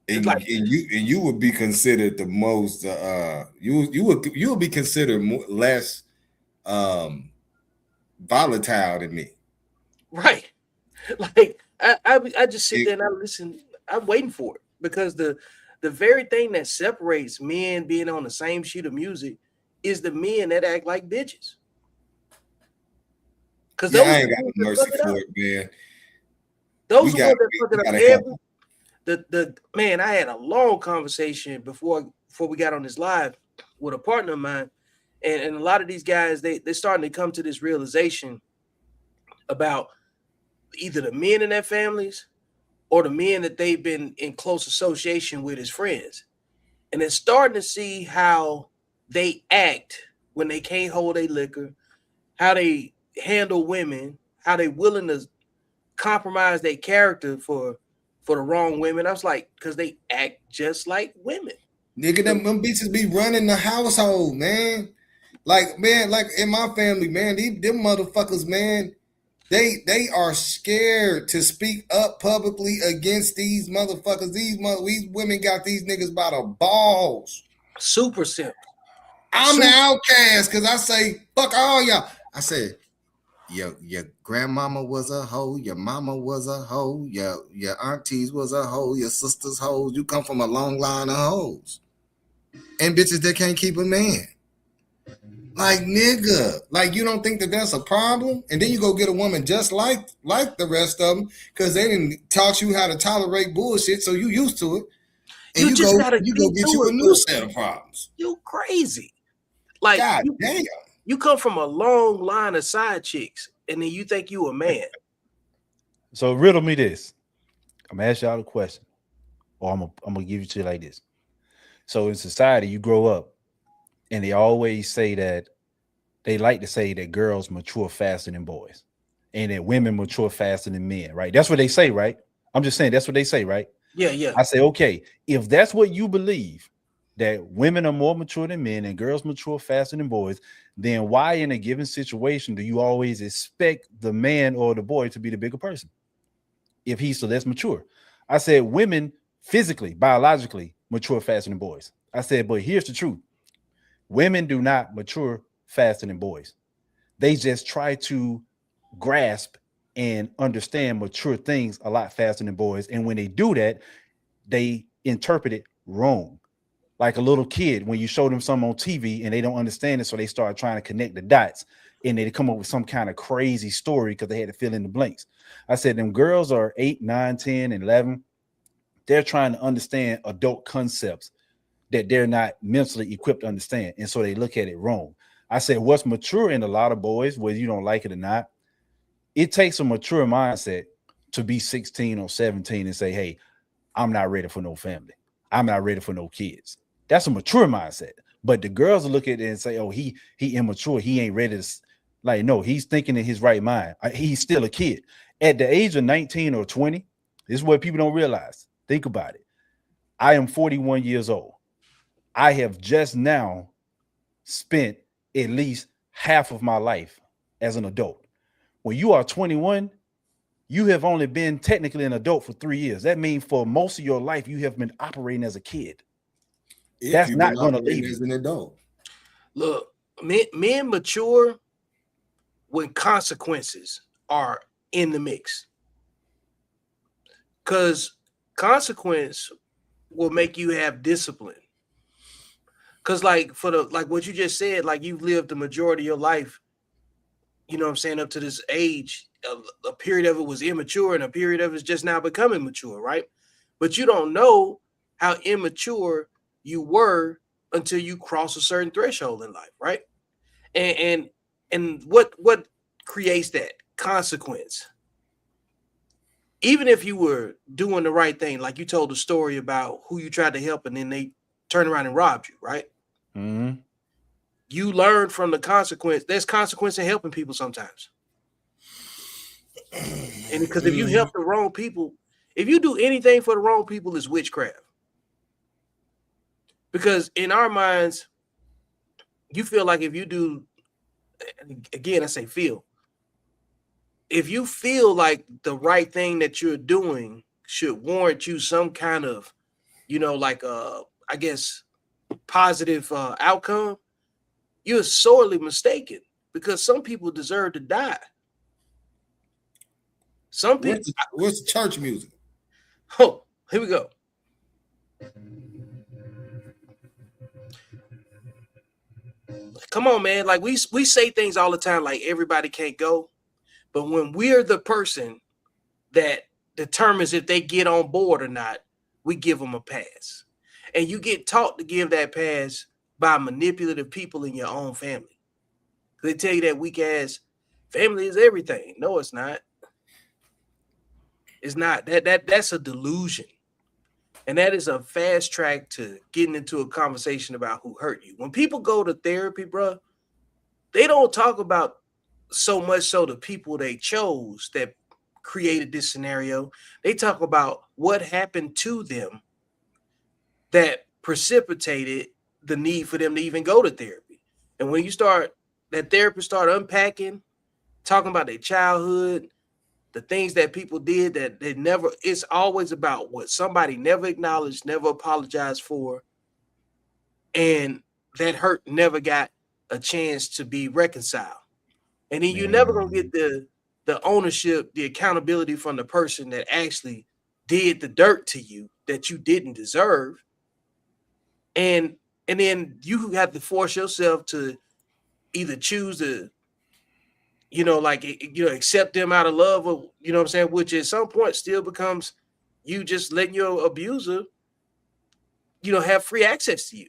and, Like, you would be considered the most. You would be considered less volatile than me. right. Like I just sit there and I listen. I'm waiting for it because the very thing that separates men being on the same sheet of music is the men that act like bitches. Because I ain't got no mercy for it, man. Those are ones that fuck it up. The man, I had a long conversation before we got on this live with a partner of mine, and a lot of these guys they're starting to come to this realization about either the men in their families or the men that they've been in close association with as friends. And they're starting to see how they act when they can't hold their liquor, how they handle women, how they willing to compromise their character for the wrong women. I was like, because they act just like women. Nigga, them bitches be running the household, man. Like, man, like in my family, man, them motherfuckers, man, they are scared to speak up publicly against these motherfuckers. These women got these niggas by the balls. Super simple. I'm the outcast because I say, fuck all y'all. I said, your grandmama was a hoe, your mama was a hoe, your aunties was a hoe, your sisters hoes. You come from a long line of hoes. And bitches that can't keep a man. Like, nigga, like, you don't think that that's a problem? And then you go get a woman just like the rest of them because they didn't taught you how to tolerate bullshit, so you used to it. And you go get you a new set of problems. You crazy. Like, God damn. You come from a long line of side chicks, and then you think you a man. So riddle me this. I'm gonna ask y'all a question, or I'm gonna give you to you like this. So in society, you grow up, and they always say that they like to say that girls mature faster than boys, and that women mature faster than men. Right? That's what they say, right? I'm just saying that's what they say, right? Yeah. I say, okay, if that's what you believe, that women are more mature than men and girls mature faster than boys, then why in a given situation do you always expect the man or the boy to be the bigger person if he's so less mature? I said women physically, biologically mature faster than boys. I said, but here's the truth. Women do not mature faster than boys. They just try to grasp and understand mature things a lot faster than boys. And when they do that, they interpret it wrong. Like a little kid, when you show them something on TV and they don't understand it, so they start trying to connect the dots and they come up with some kind of crazy story because they had to fill in the blanks. I said, them girls are 8, 9, 10, and 11. They're trying to understand adult concepts that they're not mentally equipped to understand. And so they look at it wrong. I said, what's mature in a lot of boys, whether you don't like it or not, it takes a mature mindset to be 16 or 17 and say, hey, I'm not ready for no family. I'm not ready for no kids. That's a mature mindset. But the girls will look at it and say, oh, he immature. He ain't ready to, like, no, he's thinking in his right mind. He's still a kid. At the age of 19 or 20, this is what people don't realize. Think about it. I am 41 years old. I have just now spent at least half of my life as an adult. When you are 21, you have only been technically an adult for 3 years. That means for most of your life, you have been operating as a kid. If That's you've not been going to operating leave as you. an adult. Look, men mature when consequences are in the mix. Because consequence will make you have discipline. Because like what you just said, like you've lived the majority of your life, you know what I'm saying, up to this age, a period of it was immature and a period of it is just now becoming mature, right? But you don't know how immature you were until you cross a certain threshold in life, right? And what creates that consequence? Even if you were doing the right thing, like you told the story about who you tried to help and then they turned around and robbed you, right? Mm-hmm. You learn from the consequence. There's consequence in helping people sometimes. And because if you help the wrong people, if you do anything for the wrong people, it's witchcraft. Because in our minds, you feel like if you do, again, I say feel. If you feel like the right thing that you're doing should warrant you some kind of, like I guess positive outcome, you're sorely mistaken because some people deserve to die. Some people. What's church music? Oh, here we go. Come on, man. Like we say things all the time, like everybody can't go. But when we're the person that determines if they get on board or not, we give them a pass. And you get taught to give that pass by manipulative people in your own family. They tell you that weak ass family is everything. No, it's not. It's not. That's a delusion. And that is a fast track to getting into a conversation about who hurt you. When people go to therapy, bro, they don't talk about so much so the people they chose that created this scenario. They talk about what happened to them that precipitated the need for them to even go to therapy. And when that therapist start unpacking, talking about their childhood, the things that people did that they never, it's always about what somebody never acknowledged, never apologized for, and that hurt never got a chance to be reconciled. And then you're never gonna get the ownership, the accountability from the person that actually did the dirt to you that you didn't deserve. And then you have to force yourself to either choose to, accept them out of love, or what I'm saying, which at some point still becomes you just letting your abuser, have free access to you.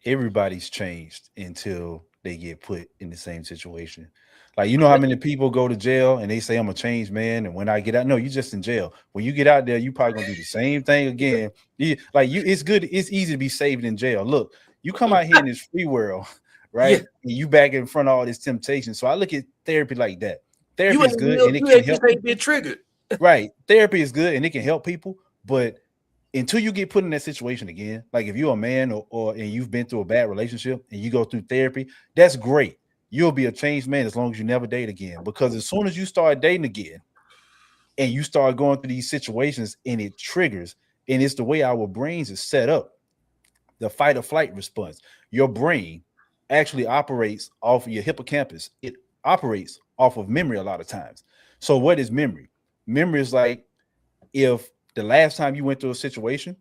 Everybody's changed until they get put in the same situation. Like, you know how many people go to jail and they say, I'm a changed man, and when I get out, no, you're just in jail. When you get out there, you probably gonna do the same thing again. It's good, it's easy to be saved in jail. Look, you come out here in this free world, right? Yeah. And you back in front of all this temptation. So I look at therapy like that. Therapy is good and it can help. Be triggered. Right. Therapy is good and it can help people, but until you get put in that situation again, like if you're a man or and you've been through a bad relationship and you go through therapy, that's great. You'll be a changed man as long as you never date again. Because as soon as you start dating again and you start going through these situations and it triggers, and it's the way our brains is set up, the fight or flight response. Your brain actually operates off of your hippocampus. It operates off of memory a lot of times. So what is memory? Memory is like if the last time you went through a situation,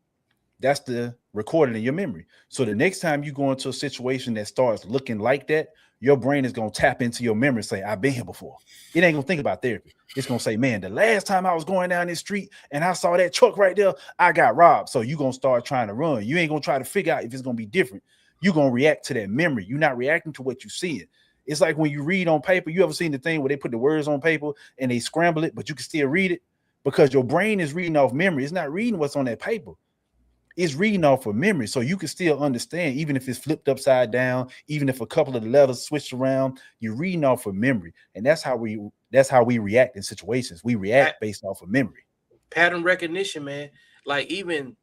that's the recording in your memory. So the next time you go into a situation that starts looking like that, your brain is going to tap into your memory and say, I've been here before. It ain't going to think about therapy. It's going to say, man, the last time I was going down this street and I saw that truck right there, I got robbed. So you're going to start trying to run. You ain't going to try to figure out if it's going to be different. You're going to react to that memory. You're not reacting to what you're seeing. It's like when you read on paper, you ever seen the thing where they put the words on paper and they scramble it, but you can still read it? Because your brain is reading off memory. It's not reading what's on that paper. It's reading off of memory. So you can still understand, even if it's flipped upside down, even if a couple of the letters switched around, you're reading off of memory. And that's how we react in situations. We react based off of memory. Pattern recognition, man. Like even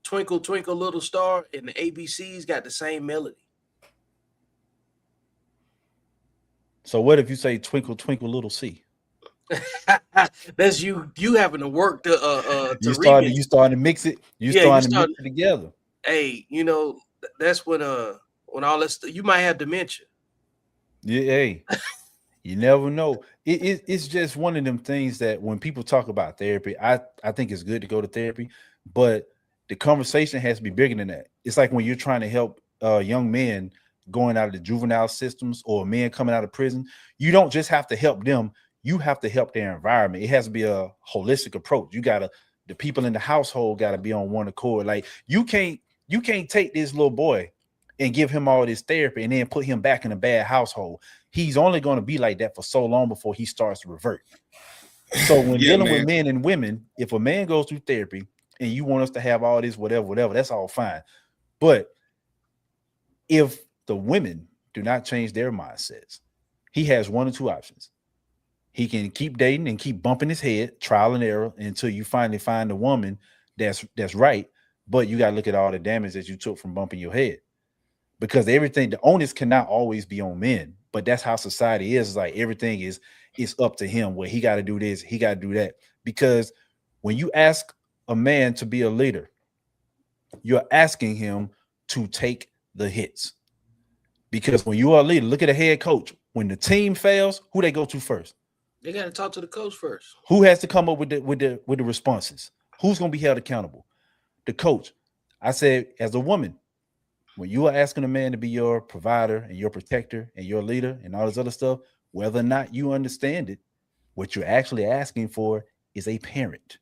Twinkle, Twinkle, Little Star and the ABCs got the same melody. So what if you say Twinkle, Twinkle, Little C? That's you having to work to You remix. starting to mix it. You starting to mix it together. Hey, you know, that's when all this you might have dementia. Yeah, hey, you never know. It's just one of them things that when people talk about therapy, I think it's good to go to therapy, but the conversation has to be bigger than that. It's like when you're trying to help young men going out of the juvenile systems or men coming out of prison. You don't just have to help them. You have to help their environment. It has to be a holistic approach. The people in the household got to be on one accord. Like you can't take this little boy and give him all this therapy and then put him back in a bad household. He's only going to be like that for so long before he starts to revert. So when dealing with men and women, if a man goes through therapy and you want us to have all this, whatever, that's all fine. But if the women do not change their mindsets, he has one or two options. He can keep dating and keep bumping his head, trial and error, until you finally find a woman that's right. But you got to look at all the damage that you took from bumping your head. Because the onus cannot always be on men, but that's how society is. It's like everything is up to him, where he got to do this, he got to do that. Because when you ask a man to be a leader, you're asking him to take the hits. Because when you are a leader, look at a head coach. When the team fails, who they go to first? They got to talk to the coach first. Who has to come up with the responses? Who's going to be held accountable? The coach. I said, as a woman, when you are asking a man to be your provider and your protector and your leader and all this other stuff, whether or not you understand it, what you're actually asking for is a parent.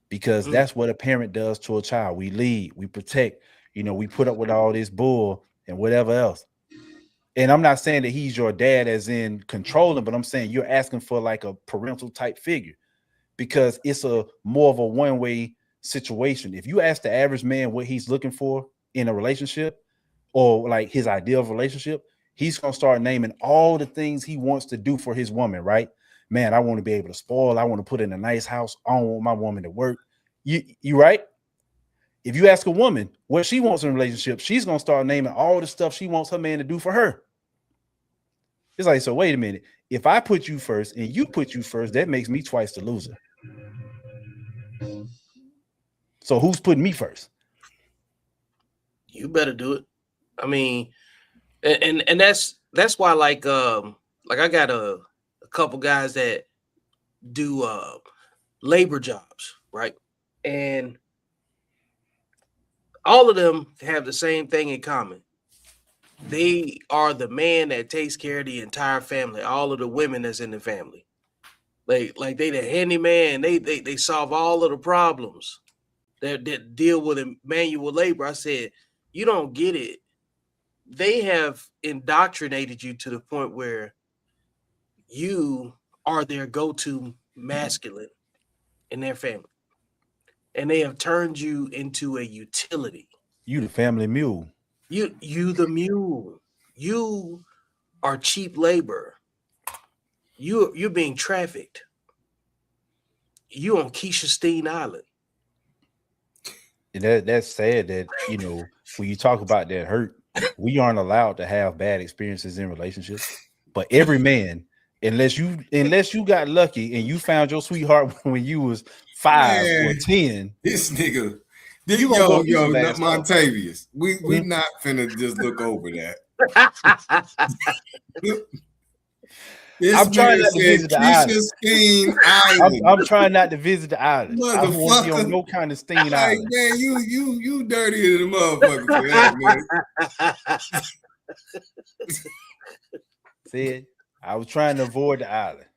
Because that's what a parent does to a child. We lead, we protect, we put up with all this bull and whatever else. And I'm not saying that he's your dad as in controlling, but I'm saying you're asking for like a parental type figure, because it's a more of a one-way situation. If you ask the average man what he's looking for in a relationship or like his ideal relationship, he's going to start naming all the things he wants to do for his woman, right? Man, I want to be able to spoil. I want to put in a nice house. I don't want my woman to work. You right? If you ask a woman what she wants in a relationship, she's going to start naming all the stuff she wants her man to do for her. It's like, so wait a minute. If I put you first and you put you first, that makes me twice the loser. So who's putting me first? You better do it. I mean, and that's why like I got a couple guys that do labor jobs, right? And all of them have the same thing in common. They are the man that takes care of the entire family, all of the women that's in the family. Like they the handyman, they solve all of the problems that deal with manual labor. I said, you don't get it. They have indoctrinated you to the point where you are their go-to masculine in their family. And they have turned you into a utility. You the family mule. You the mule. You are cheap labor. You're being trafficked. You on Keisha Steen Island. And that's sad that, when you talk about that hurt, we aren't allowed to have bad experiences in relationships. But every man, unless you got lucky and you found your sweetheart when you was 5 or 10, this nigga. Yo, Montavious, we not finna just look over that. I'm trying not to visit the island. I'm trying not to visit the island. I don't want to be on no kind of Steen Island. Man, you dirty than the motherfucker for that, man. See, I was trying to avoid the island.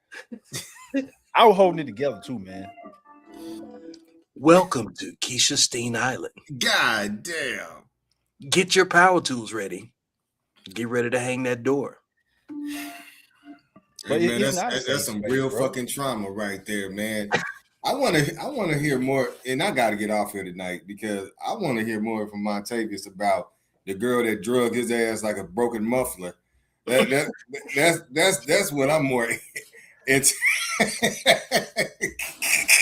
I was holding it together too, man. Welcome to Keisha Steen Island. God damn. Get your power tools ready. Get ready to hang that door. Hey, man, that's some real fucking trauma right there, man. I want to hear more, and I got to get off here tonight because I want to hear more from Montavious about the girl that drug his ass like a broken muffler. That's what I'm more into.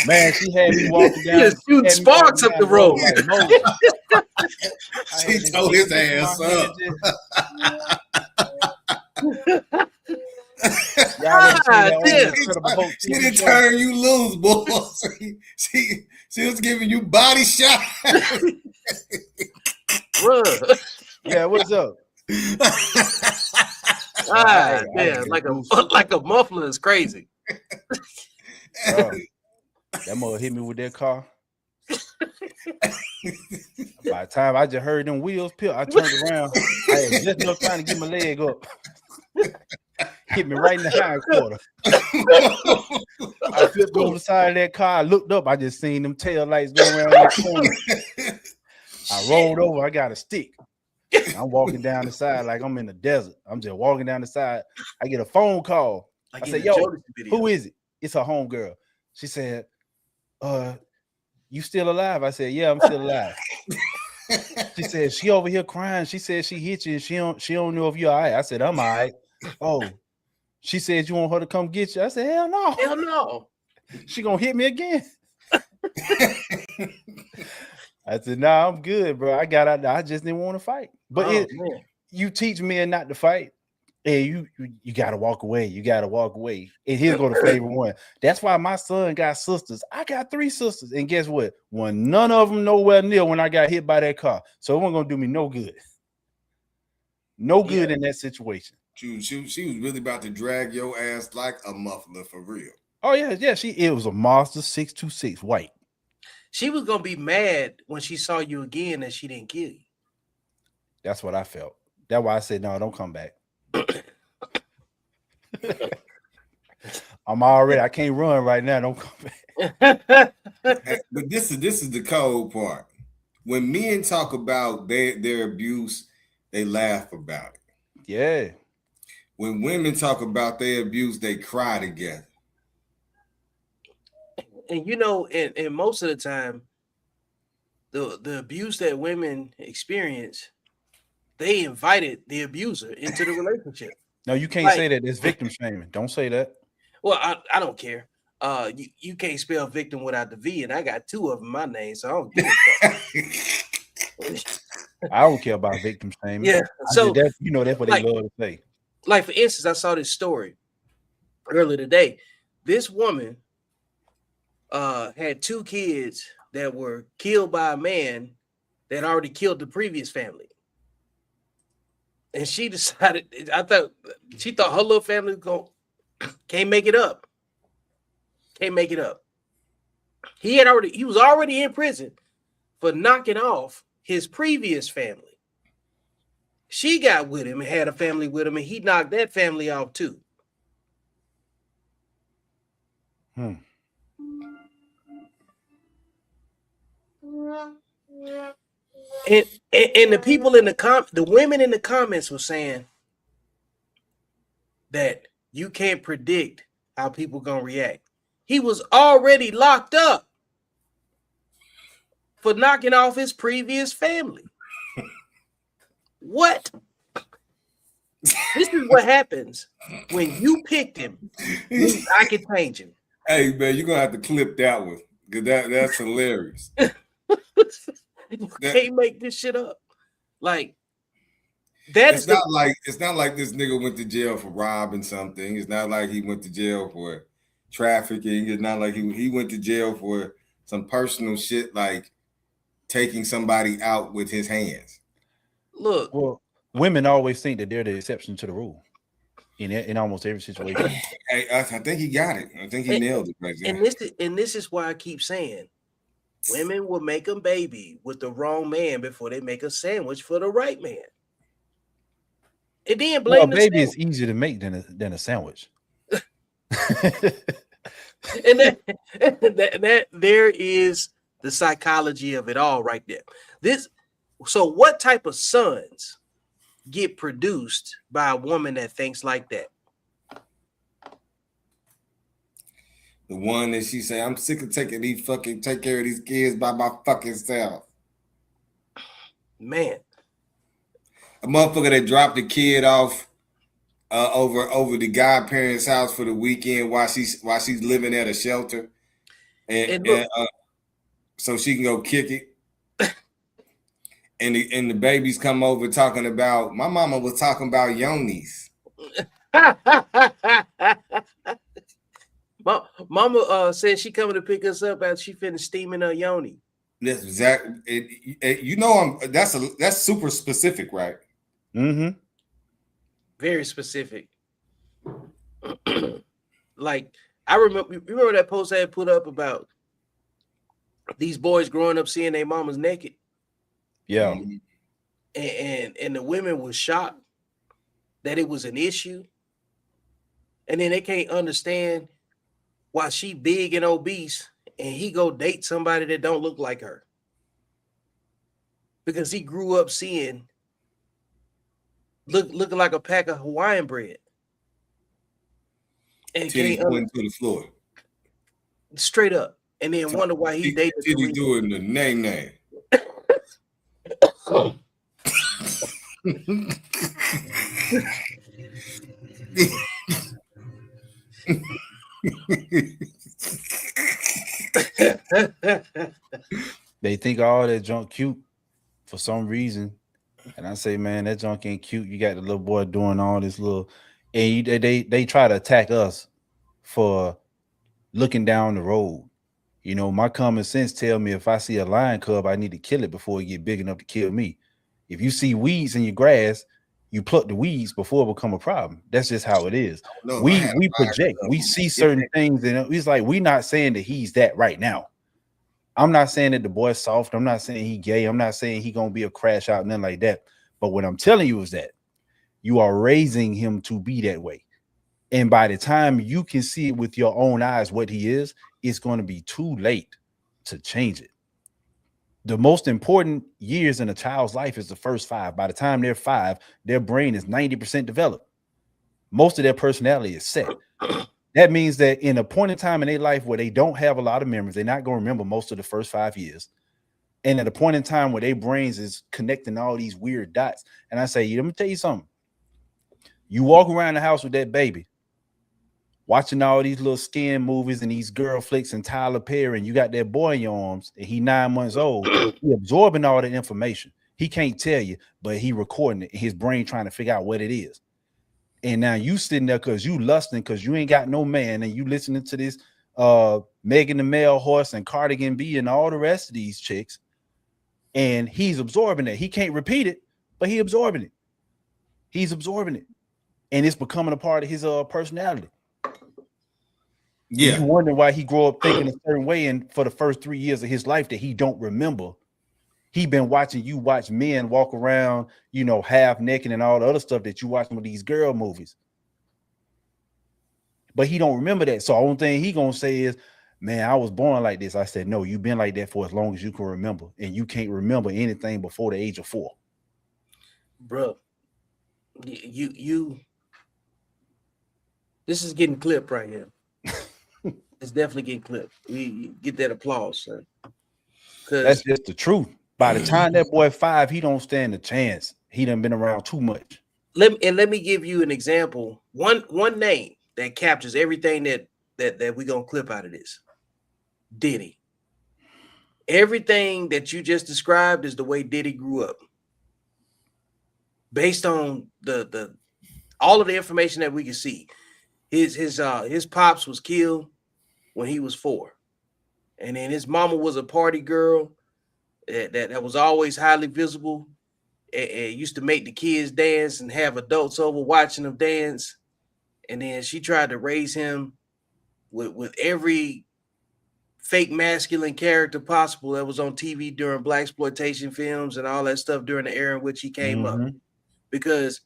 Man, she had me walking down, shooting sparks up the road. She tore his ass up. Y'all ever seen that old damn. Incredible Hulk She TV didn't show? turn you loose, boy. She was giving you body shot. Bruh. Yeah, what's up? Ah, I damn, get like a goosebumps. like a muffler is crazy. Bro, that mother hit me with that car. By the time I just heard them wheels peel, I turned around. I had just enough time to get my leg up. Hit me right in the hind quarter. I flipped over the side of that car. I looked up. I just seen them tail lights go around that corner. I rolled over. I got a stick. I'm walking down the side like I'm in the desert. I'm just walking down the side. I get a phone call. Like I in said, the yo, Jodeci video. who is it? It's her homegirl. She said, you still alive? I said, yeah, I'm still alive. She said, she over here crying. She said she hit you and she don't know if you're all right. I said, I'm all right. Oh, she said you want her to come get you. I said, hell no. Hell no. She gonna hit me again. I said, nah, I'm good, bro. I got out there. I just didn't want to fight. But Oh, it, man. you teach men not to fight, and you gotta walk away. You gotta walk away. And here's go to flavor one. That's why my son got sisters. I got 3 sisters, and guess what? When none of them nowhere near when I got hit by that car, so it wasn't gonna do me no good. No good in that situation. She was really about to drag your ass like a muffler for real. Oh yeah. It was a Mazda 626 white. She was gonna be mad when she saw you again that she didn't kill you. That's what I felt. That's why I said, no, don't come back. I can't run right now. Don't come back. But this is the cold part. When men talk about their abuse, they laugh about it. Yeah. When women talk about their abuse, they cry together. And you know, and most of the time, the abuse that women experience, they invited the abuser into the relationship. No, you can't Like- say that. It's victim shaming. Don't say that. Well, I don't care. You can't spell victim without the V, and I got 2 of them in my name, so I don't give a fuck. I don't care about victim shaming. Yeah. So that's what like- they love to say. like for instance, I saw this story earlier today. This woman had 2 kids that were killed by a man that already killed the previous family. And she decided, she thought her little family can't make it up. Can't make it up. He was already in prison for knocking off his previous family. She got with him and had a family with him, and he knocked that family off too. And the people in the women in the comments were saying that you can't predict how people gonna react. He was already locked up for knocking off his previous family. What? This is what happens when you picked him. I can change him. Hey man, you're gonna have to clip that one because that's hilarious. You can't make this shit up. Like that It's is not like this nigga went to jail for robbing something. It's not like he went to jail for trafficking. It's not like he went to jail for some personal shit like taking somebody out with his hands. look. Well, women always think that they're the exception to the rule in almost every situation. Hey, I think he got it. I think he nailed it right there. And this is why I keep saying women will make a baby with the wrong man before they make a sandwich for the right man. And then blame Well, the baby is sandwich. easier to make than a sandwich. And that there is the psychology of it all right there. So what type of sons get produced by a woman that thinks like that? The one that she say, I'm sick of take care of these kids by my fucking self. Man, A motherfucker that dropped the kid off over the godparents' house for the weekend while she's living at a shelter, and so she can go kick it. And the babies come over talking about, my mama was talking about yonis. Mama said she coming to pick us up after she finished steaming her yoni. That's exactly. You know, that's super specific, right? Mm-hmm. Very specific. Like I remember that post I had put up about these boys growing up seeing their mamas naked. Yeah. And the women was shocked that it was an issue. And then they can't understand why she big and obese and he go date somebody that don't look like her. Because he grew up seeing looking like a pack of Hawaiian bread. And Titty going to the floor. Straight up. And then wonder why he dated Titty doing the name. They think all that junk cute for some reason. And I say, man, that junk ain't cute. You got the little boy doing all this little, and they try to attack us for looking down the road. You know, my common sense tell me if I see a lion cub, I need to kill it before it get big enough to kill me. If you see weeds in your grass, you pluck the weeds before it become a problem. That's just how it is. No, we project, we see certain things, and it's like we're not saying that he's that right now. I'm not saying that the boy's soft. I'm not saying he gay. I'm not saying he gonna be a crash out, nothing like that. But what I'm telling you is that you are raising him to be that way. And by the time you can see it with your own eyes what he is, it's going to be too late to change it. The most important years in a child's life is the first 5. By the time they're 5, their brain is 90% developed. Most of their personality is set. That means that in a point in time in their life where they don't have a lot of memories, they're not going to remember most of the first 5 years. And at a point in time where their brains is connecting all these weird dots. And I say, let me tell you something. You walk around the house with that baby, watching all these little skin movies and these girl flicks and Tyler Perry, and you got that boy in your arms, and he 9 months old, he absorbing all that information. He can't tell you, but he recording it in his brain trying to figure out what it is. And now you sitting there because you lusting because you ain't got no man, and you listening to this Megan the Male Horse and Cardigan B and all the rest of these chicks, and he's absorbing it. He can't repeat it, but he absorbing it. He's absorbing it, and it's becoming a part of his personality. Yeah, you wonder why he grew up thinking a certain way, and for the first 3 years of his life that he don't remember, he been watching you watch men walk around, you know, half naked and all the other stuff that you watching with these girl movies. But he don't remember that. So the only thing he gonna say is, man, I was born like this. I said, no, you've been like that for as long as you can remember, and you can't remember anything before the age of 4. Bro, you this is getting clipped right here. It's definitely getting clipped. We get that applause, sir. That's just the truth. By the time that boy 5, he don't stand a chance. He done been around too much. Let me give you an example. One name that captures everything that we gonna clip out of this. Diddy. Everything that you just described is the way Diddy grew up. Based on the all of the information that we can see. His pops was killed when he was 4. And then his mama was a party girl that was always highly visible and used to make the kids dance and have adults over watching them dance. And then she tried to raise him with every fake masculine character possible that was on TV during blaxploitation films and all that stuff during the era in which he came up. Because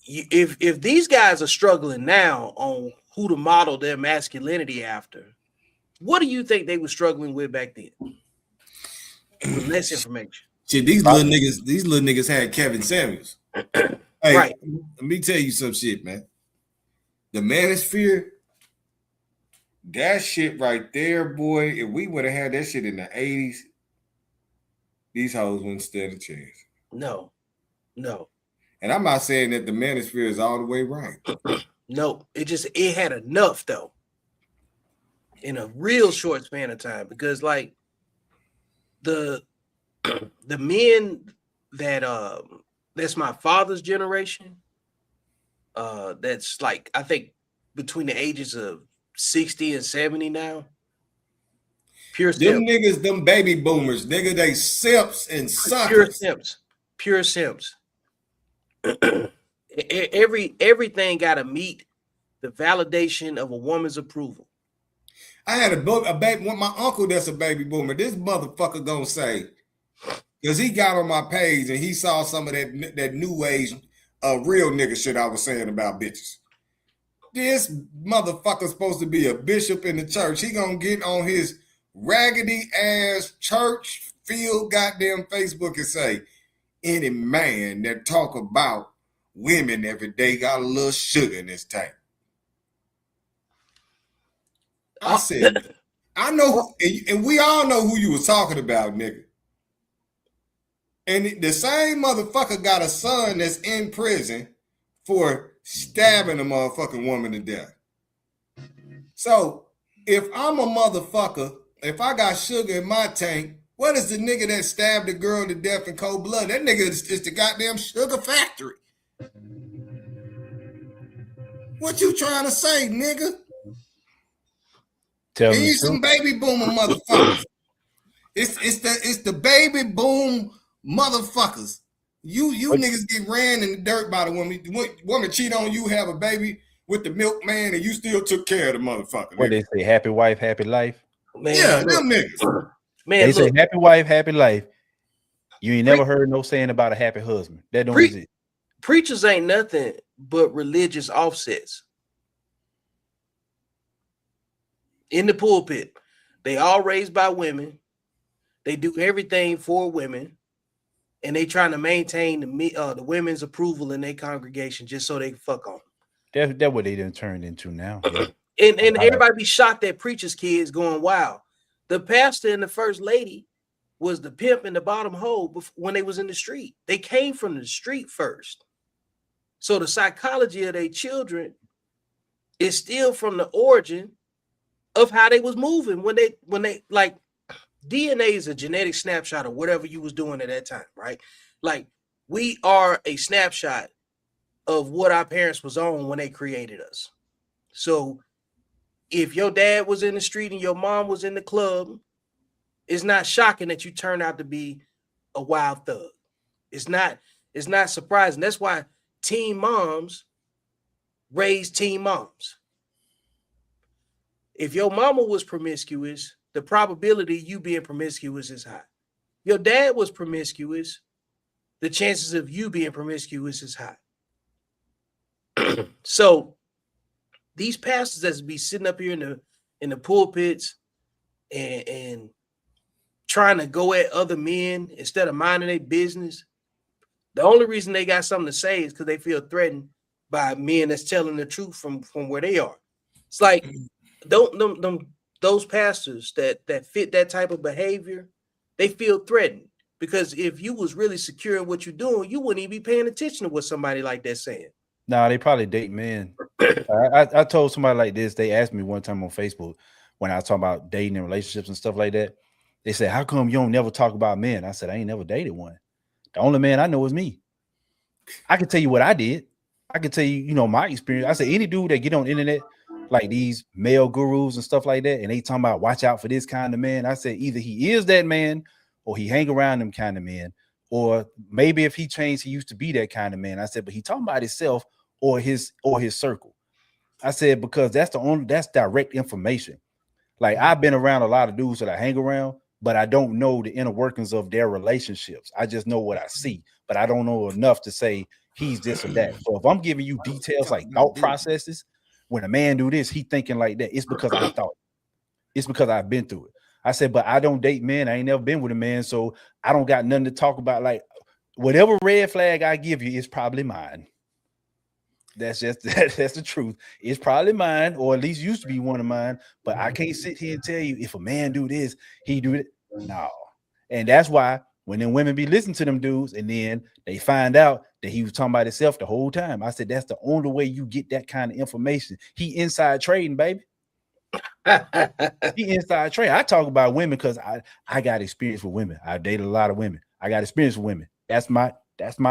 if these guys are struggling now on who to model their masculinity after, what do you think they were struggling with back then? With less information. Shit, these little niggas had Kevin Samuels. Hey, right. Let me tell you some shit, man. The Manosphere, that shit right there, boy. If we would have had that shit in the 80s, these hoes wouldn't stand a chance. No. And I'm not saying that the Manosphere is all the way right. No, it had enough though. In a real short span of time, because like the men that that's my father's generation, that's like I think between the ages of 60 and 70 now. Pure Them simps. niggas, them baby boomers, nigga, they simps and Pure suckers. simps. Pure simps. Everything got to meet the validation of a woman's approval. I had a baby, my uncle that's a baby boomer. This motherfucker gonna say, because he got on my page and he saw some of that new age real nigga shit I was saying about bitches. This motherfucker's supposed to be a bishop in the church. He gonna get on his raggedy ass church field goddamn Facebook and say, any man that talk about women every day got a little sugar in his tank. I said, I know, and we all know who you was talking about, nigga. And the same motherfucker got a son that's in prison for stabbing a motherfucking woman to death. So if I'm a motherfucker, if I got sugar in my tank, what is the nigga that stabbed a girl to death in cold blood? That nigga is the goddamn sugar factory. What you trying to say, nigga? Tell me He's some baby boomer motherfuckers. It's the baby boom motherfuckers. You niggas get ran in the dirt by the woman. Woman cheat on you, have a baby with the milkman, and you still took care of the motherfucker. What they say, happy wife, happy life. Man, yeah, look, them niggas. Man, They say look, happy wife, happy life. You ain't never heard no saying about a happy husband. That don't exist. preachers ain't nothing but religious offsets. In the pulpit, they all raised by women. They do everything for women, and they trying to maintain the women's approval in their congregation just so they can fuck on. That's what they done turned into now. Yeah. And everybody be shocked at preachers' kids going, wow. The pastor and the first lady was the pimp in the bottom hole when they was in the street. They came from the street first. So the psychology of their children is still from the origin of how they was moving when they like DNA is a genetic snapshot of whatever you was doing at that time, right? Like we are a snapshot of what our parents was on when they created us. So if your dad was in the street and your mom was in the club, it's not shocking that you turn out to be a wild thug. It's not surprising. That's why teen moms raise teen moms. If your mama was promiscuous, the probability you being promiscuous is high. Your dad was promiscuous, the chances of you being promiscuous is high. So these pastors that be sitting up here in the pulpits and trying to go at other men instead of minding their business, the only reason they got something to say is because they feel threatened by men that's telling the truth from where they are. It's like those pastors that fit that type of behavior, they feel threatened because if you was really secure in what you're doing, you wouldn't even be paying attention to what somebody like that saying. Nah, they probably date men. I told somebody like this. They asked me one time on Facebook when I was talking about dating and relationships and stuff like that. They said, "How come you don't never talk about men?" I said, "I ain't never dated one. The only man I know is me. I can tell you what I did. I can tell you, my experience." I said, any dude that get on the internet like these male gurus and stuff like that, and they talking about watch out for this kind of man. I said, either he is that man or he hang around them kind of men, or maybe if he changed, he used to be that kind of man. I said, but he talking about himself or his circle. I said, because that's direct information. Like I've been around a lot of dudes that I hang around, but I don't know the inner workings of their relationships. I just know what I see, but I don't know enough to say he's this or that. So if I'm giving you details like thought processes, when a man do this, he thinking like that, it's because I thought. It's because I've been through it. I said, but I don't date men. I ain't never been with a man, so I don't got nothing to talk about. Like whatever red flag I give you is probably mine. That's the truth. It's probably mine, or at least used to be one of mine. But I can't sit here and tell you if a man do this, he do it. No. And that's why when them women be listening to them dudes, and then they find out that he was talking about himself the whole time. I said, that's the only way you get that kind of information. He inside trading, baby. He inside trade. I talk about women because I got experience with women. I dated a lot of women. I got experience with women. That's my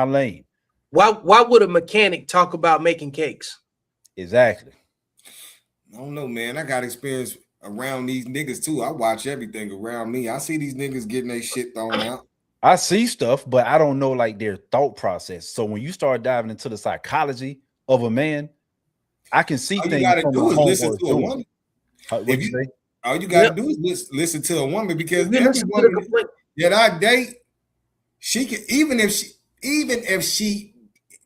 lane. Why would a mechanic talk about making cakes? Exactly. I don't know, man. I got experience around these niggas too. I watch everything around me. I see these niggas getting their shit thrown out. I see stuff, but I don't know like their thought process. So when you start diving into the psychology of a man, I can see All you things gotta from do my is listen homeboys to a doing. woman. What'd you say? All you gotta Yep. do is listen to a woman, because We every listen to the woman complaint. that I date, she can, even if she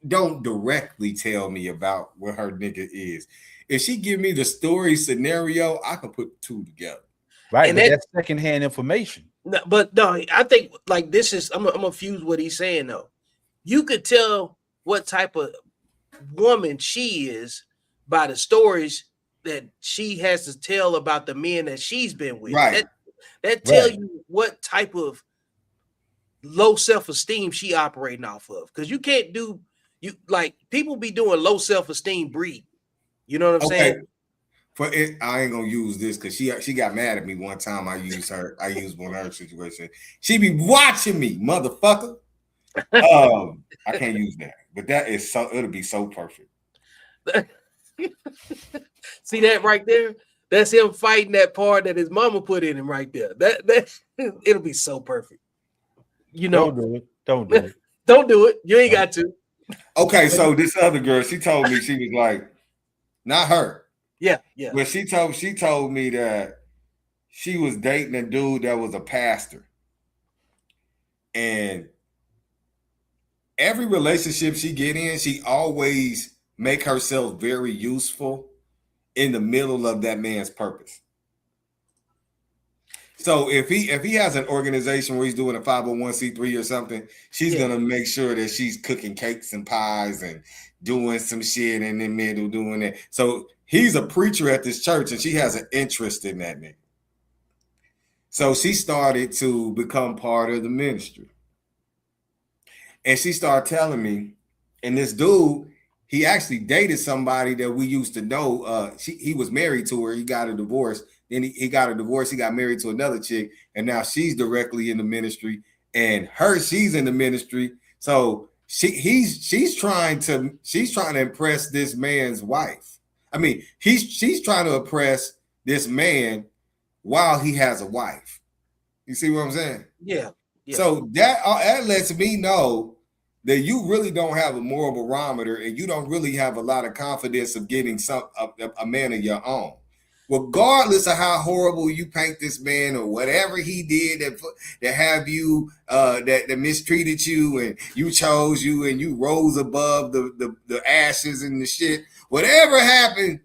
don't directly tell me about what her nigga is, if she give me the story scenario, I can put two together. Right, And but that- that's secondhand information. No, but no, I think like this is I'm gonna fuse what he's saying though. You could tell what type of woman she is by the stories that she has to tell about the men that she's been with. Right. That tell Right. you what type of low self-esteem she operating off of. Because you can't do you like people be doing low self-esteem breed. You know what I'm Okay. saying? For it, I ain't gonna use this because she got mad at me one time. I used one of her situation. She be watching me, motherfucker. I can't use that, but that is so. It'll be so perfect. See that right there? That's him fighting that part that his mama put in him right there. That it'll be so perfect. You know, Don't do it. Don't do it. don't do it. You ain't got to. Okay, so this other girl, she told me, she was like, not her. Yeah. But she told me that she was dating a dude that was a pastor. And every relationship she get in, she always make herself very useful in the middle of that man's purpose. So if he has an organization where he's doing a 501c3 or something, she's gonna make sure that she's cooking cakes and pies and doing some shit in the middle doing that. So he's a preacher at this church and she has an interest in that nigga. So she started to become part of the ministry. And she started telling me, and this dude, he actually dated somebody that we used to know. He was married to her. He got a divorce. Then he got a divorce. He got married to another chick, and now she's directly in the ministry. And she's in the ministry. So she's trying to impress this man's wife. I mean, she's trying to impress this man while he has a wife. You see what I'm saying? Yeah. So that lets me know that you really don't have a moral barometer and you don't really have a lot of confidence of getting a man of your own. Regardless of how horrible you paint this man or whatever he did that have you that mistreated you and you chose you and you rose above the ashes and the shit, whatever happened,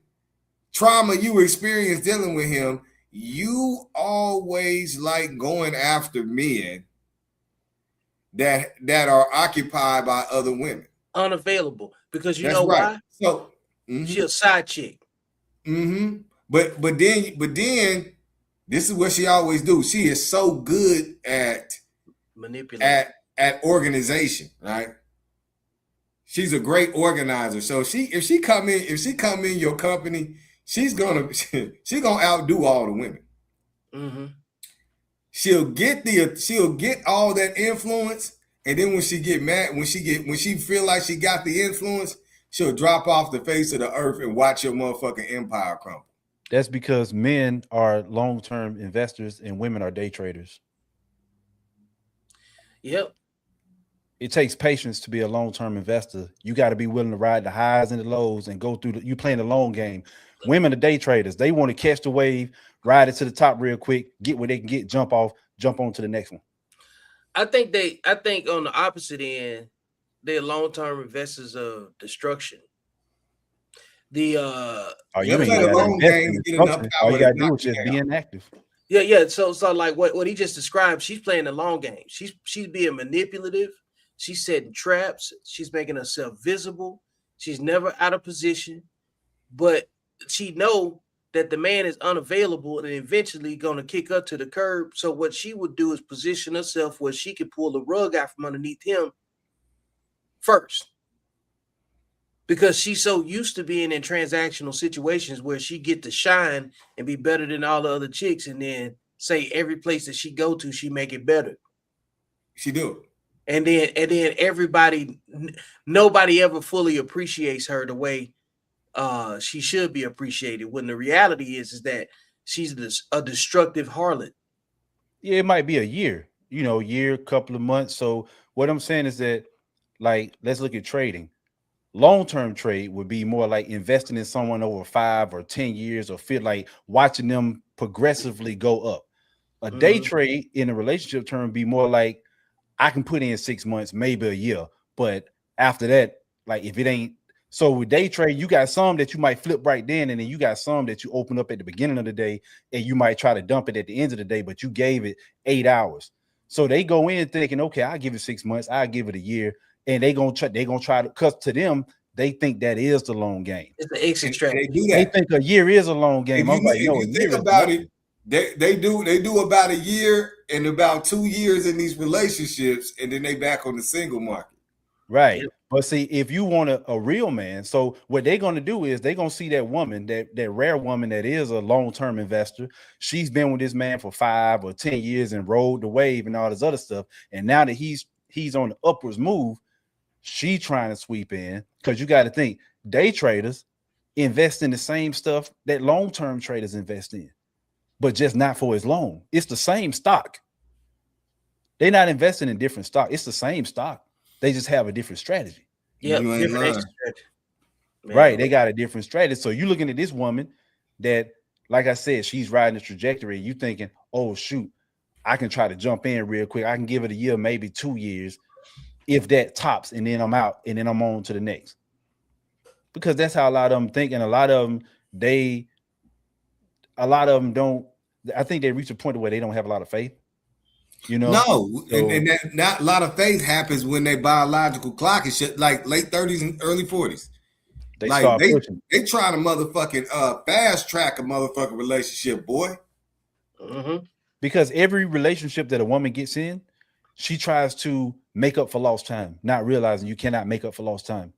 trauma you experienced dealing with him, you always like going after men that are occupied by other women. Unavailable. Because you That's know right. why? So She a side chick. But then this is what she always do. She is so good at manipulate at organization, right? She's a great organizer. So if she come in your company, she's gonna outdo all the women. Mm-hmm. She'll get all that influence, and then when she get mad, when she feel like she got the influence, she'll drop off the face of the earth and watch your motherfucking empire crumble. That's because men are long-term investors and women are day traders. Yep. It takes patience to be a long-term investor. You got to be willing to ride the highs and the lows and go through you playing the long game. Women are day traders. They want to catch the wave, ride it to the top real quick, get where they can get, jump off, jump on to the next one. I think on the opposite end, they're long-term investors of destruction. You you all you gotta do is just be inactive. Yeah. So like what he just described, she's playing the long game. She's being manipulative. She's setting traps. She's making herself visible. She's never out of position, but she know that the man is unavailable and eventually going to kick her to the curb. So what she would do is position herself where she could pull the rug out from underneath him first. Because she's so used to being in transactional situations where she get to shine and be better than all the other chicks, and then say every place that she go to, she make it better. She do. and then everybody, nobody ever fully appreciates her the way she should be appreciated. When the reality is that she's a destructive harlot. Yeah, it might be a year, couple of months. So what I'm saying is that, like, let's look at trading. Long-term trade would be more like investing in someone over 5 or 10 years, or feel like watching them progressively go up. A day trade in a relationship term would be more like, I can put in 6 months, maybe a year, but after that, like, if it ain't. So with day trade, you got some that you might flip right then, and then you got some that you open up at the beginning of the day, and you might try to dump it at the end of the day, but you gave it 8 hours. So they go in thinking, okay, I'll give it 6 months, I'll give it a year, and they're gonna try to, because to them, they think that is the long game. It's the exit strategy. They do They that. think a year is a long game. I'm like, no, if you think about it, they do about a year and about 2 years in these relationships, and then they back on the single market. Right. Yep. But see, if you want a real man, so what they're going to do is they're going to see that woman, that rare woman that is a long-term investor. She's been with this man for 5 or 10 years and rode the wave and all this other stuff. And now that he's on the upwards move, she trying to sweep in, because you got to think day traders invest in the same stuff that long-term traders invest in, but just not for as long. It's the same stock. They're not investing in different stock. It's the same stock. They just have a different strategy. Yeah, different exit strategy. Right. They got a different strategy. So you're looking at this woman that, like I said, she's riding the trajectory. You thinking, oh, shoot, I can try to jump in real quick. I can give it a year, maybe 2 years, if that tops, and then I'm out, and then I'm on to the next. Because that's how a lot of them think. And a lot of them don't. I think they reach a point where they don't have a lot of faith. No, so, and that not a lot of faith happens when they biological clock is shit, like late 30s and early 40s. They start pushing. They trying to motherfucking fast track a motherfucking relationship, boy. Because every relationship that a woman gets in, she tries to make up for lost time, not realizing you cannot make up for lost time.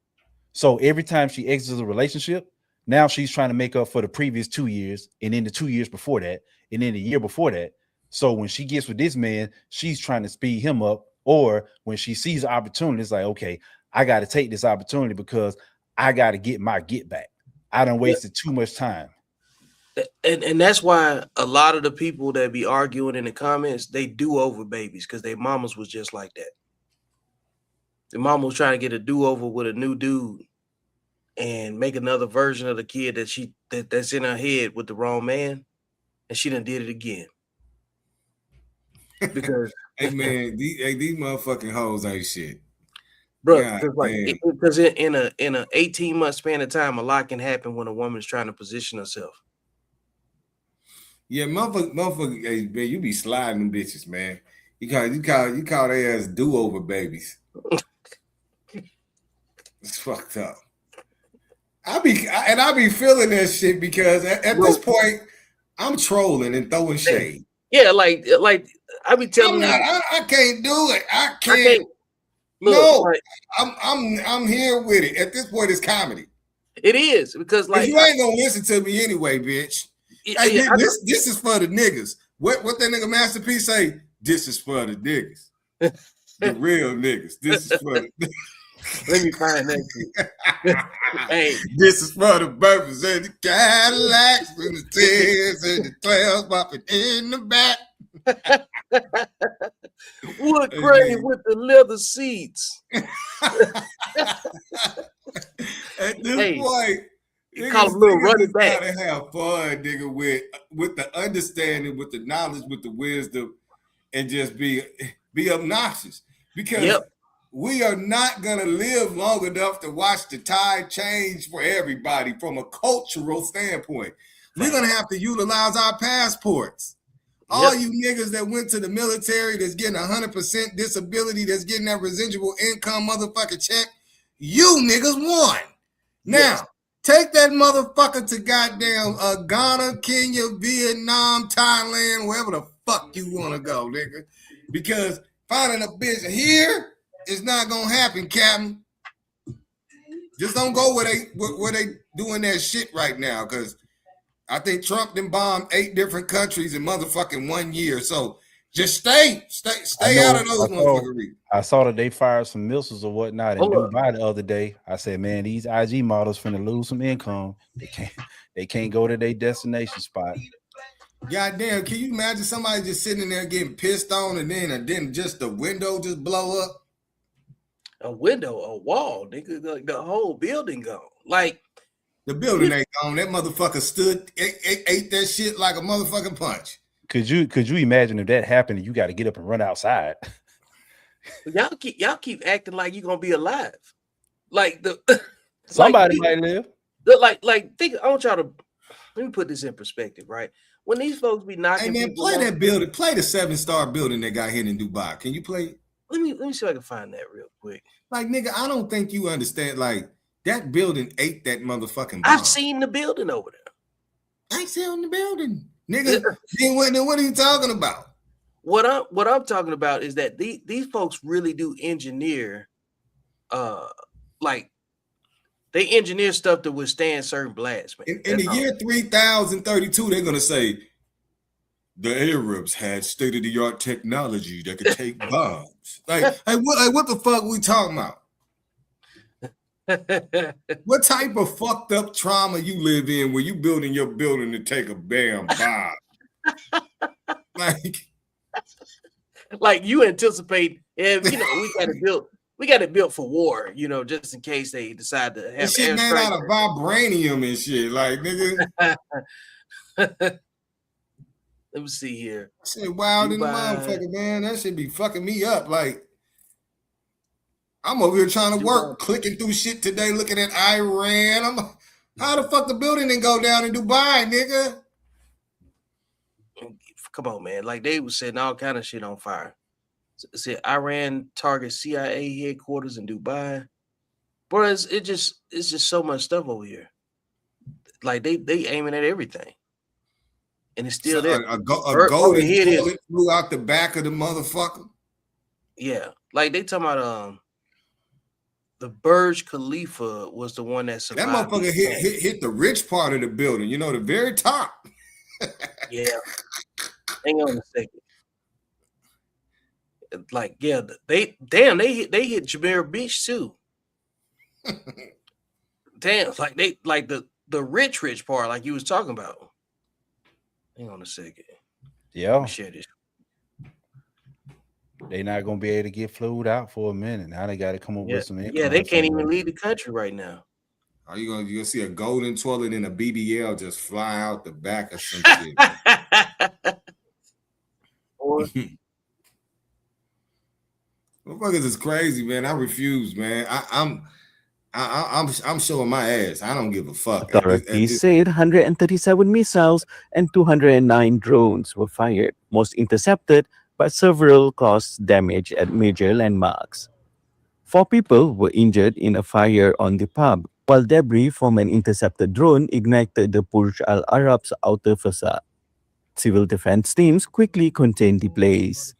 So every time she exits a relationship, now she's trying to make up for the previous 2 years, and then the 2 years before that, and then the year before that. So when she gets with this man, she's trying to speed him up, or when she sees an opportunity, it's like, okay, I got to take this opportunity because I got to get my get back. I done wasted too much time. And that's why a lot of the people that be arguing in the comments, they do-over babies, because their mamas was just like that. The mama was trying to get a do-over with a new dude and make another version of the kid that's in her head with the wrong man, and she done did it again. Because hey man, these motherfucking hoes ain't shit, bro. Because in a 18-month span of time, a lot can happen when a woman's trying to position herself. Yeah, motherfucker, hey man, you be sliding them bitches, man. You call their ass do-over babies. It's fucked up. I be feeling that shit because at this point, I'm trolling and throwing shade. Yeah, like I be telling you, I can't do it. I can't. No, like, I'm here with it. At this point, it's comedy. It is, because like you ain't gonna listen to me anyway, bitch. Hey, this is for the niggas. What that nigga Master P say? This is for the niggas, the real niggas. This is for the. Let me find that. Hey, this is for the burpers and the Cadillacs and the 10s and the 12s popping in the back. Wood grain with the leather seats. At this point, you call them little running back. Gotta have fun, nigga, with the understanding, with the knowledge, with the wisdom, and just be obnoxious. Because we are not gonna live long enough to watch the tide change for everybody from a cultural standpoint. We're gonna have to utilize our passports. All you niggas that went to the military that's getting 100% disability, that's getting that residual income motherfucking check, you niggas won. Now, take that motherfucker to goddamn Ghana, Kenya, Vietnam, Thailand, wherever the fuck you want to go, nigga. Because finding a bitch here is not going to happen, Captain. Just don't go where they doing that shit right now, because I think Trump done bombed 8 different countries in motherfucking 1 year. So Just stay out of those motherfuckers. I saw that they fired some missiles or whatnot in Hold up. Dubai the other day. I said, man, these IG models finna lose some income. They can't go to their destination spot. Goddamn, can you imagine somebody just sitting in there getting pissed on and then just the window just blow up? A window, a wall, nigga, like the whole building gone. Like the building ain't gone. That motherfucker ate that shit like a motherfucking punch. Could you imagine if that happened and you got to get up and run outside? Y'all keep acting like you're gonna be alive. Like somebody might live. Think I want y'all to let me put this in perspective, right? When these folks be knocking, hey man, play that building, play the 7-star building that got hit in Dubai. Can you play it? Let me see if I can find that real quick. Like, nigga, I don't think you understand. Like, that building ate that motherfucking bomb. I've seen the building over there. I seen the building, nigga. Then what are you talking about? What I'm talking about is that these folks really do engineer, like they engineer stuff to withstand certain blasts, man. In the year 3032, they're gonna say the Arabs had state-of-the-art technology that could take bombs. Like what the fuck we talking about? What type of fucked up trauma you live in when you building your building to take a damn bomb? like you anticipate, if we got it built for war, just in case they decide to have this shit made out of vibranium and shit, like nigga. Let me see here. I said, wild in the motherfucker, man. That should be fucking me up. Like, I'm over here trying to work, clicking through shit today, looking at Iran. How the fuck the building didn't go down in Dubai, nigga? Come on, man. Like, they was setting all kind of shit on fire. It said Iran targets CIA headquarters in Dubai. Bro, it's just so much stuff over here. Like, they aiming at everything. And it's still there. A golden toilet flew out the back of the motherfucker. Yeah, like they talking about the Burj Khalifa was the one that survived. That motherfucker hit the rich part of the building, the very top. Yeah. Hang on a second. Like, yeah, they hit Jumeirah Beach too. Damn, like the rich part, like you was talking about. Hang on a second. Yeah. Share this. They're not gonna be able to get flued out for a minute. Now they got to come up with some income. Yeah, they can't even leave the country right now. Are you gonna see a golden toilet and a BBL just fly out the back of some shit? Motherfuckers is crazy, man. I refuse, man. I'm showing my ass. I don't give a fuck. Authorities said 137 missiles and 209 drones were fired, most intercepted, but several caused damage at major landmarks. 4 people were injured in a fire on the pub, while debris from an intercepted drone ignited the Burj Al Arab's outer facade. Civil defense teams quickly contained the blaze.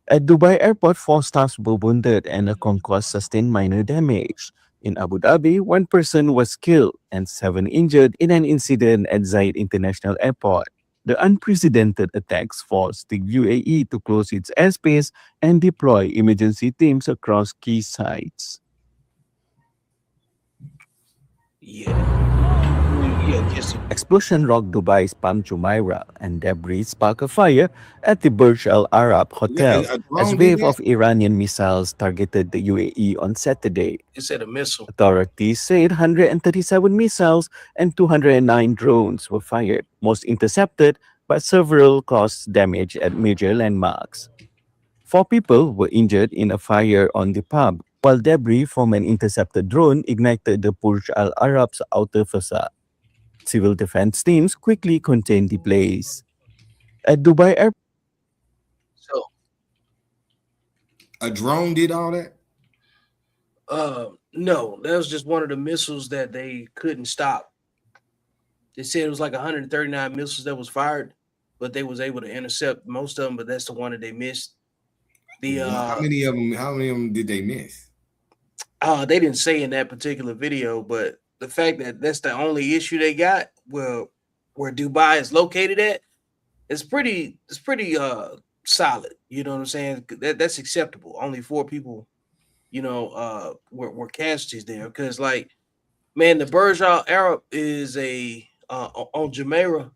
At Dubai Airport, 4 staffs were wounded and a concourse sustained minor damage. In Abu Dhabi, 1 person was killed and 7 injured in an incident at Zayed International Airport. The unprecedented attacks forced the UAE to close its airspace and deploy emergency teams across key sites. Explosion rocked Dubai's Palm Jumeirah and debris sparked a fire at the Burj Al Arab Hotel as a wave of Iranian missiles targeted the UAE on Saturday. It said a missile. Authorities said 137 missiles and 209 drones were fired, most intercepted, but several caused damage at major landmarks. 4 people were injured in a fire on the pub, while debris from an intercepted drone ignited the Burj Al Arab's outer facade. Civil defense teams quickly contained the blaze. At Dubai Airport. So, a drone did all that? No, that was just one of the missiles that they couldn't stop. They said it was like 139 missiles that was fired, but they was able to intercept most of them, but that's the one that they missed. How many of them did they miss? They didn't say in that particular video, but the fact that that's the only issue they got, where Dubai is located at, it's pretty solid. You know what I'm saying? That's acceptable. Only 4 people, were casualties there because, like, man, the Burj Al Arab is on Jumeirah.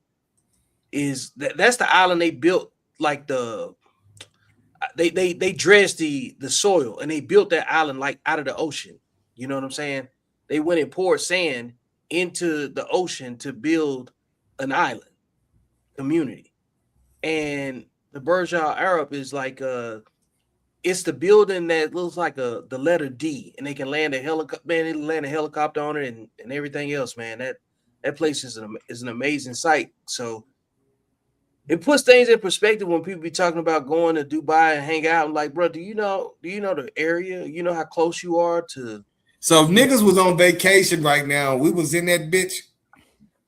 That's the island they built, like they dredged the soil and they built that island like out of the ocean. You know what I'm saying? They went and poured sand into the ocean to build an island community. And the Burj Al Arab is like it's the building that looks like the letter D, and they can land a helicopter. Man, they land a helicopter on it and everything else. Man, that place is an amazing sight. So it puts things in perspective when people be talking about going to Dubai and hang out. I'm like, bro, do you know the area? You know how close you are to. So if niggas was on vacation right now, we was in that bitch.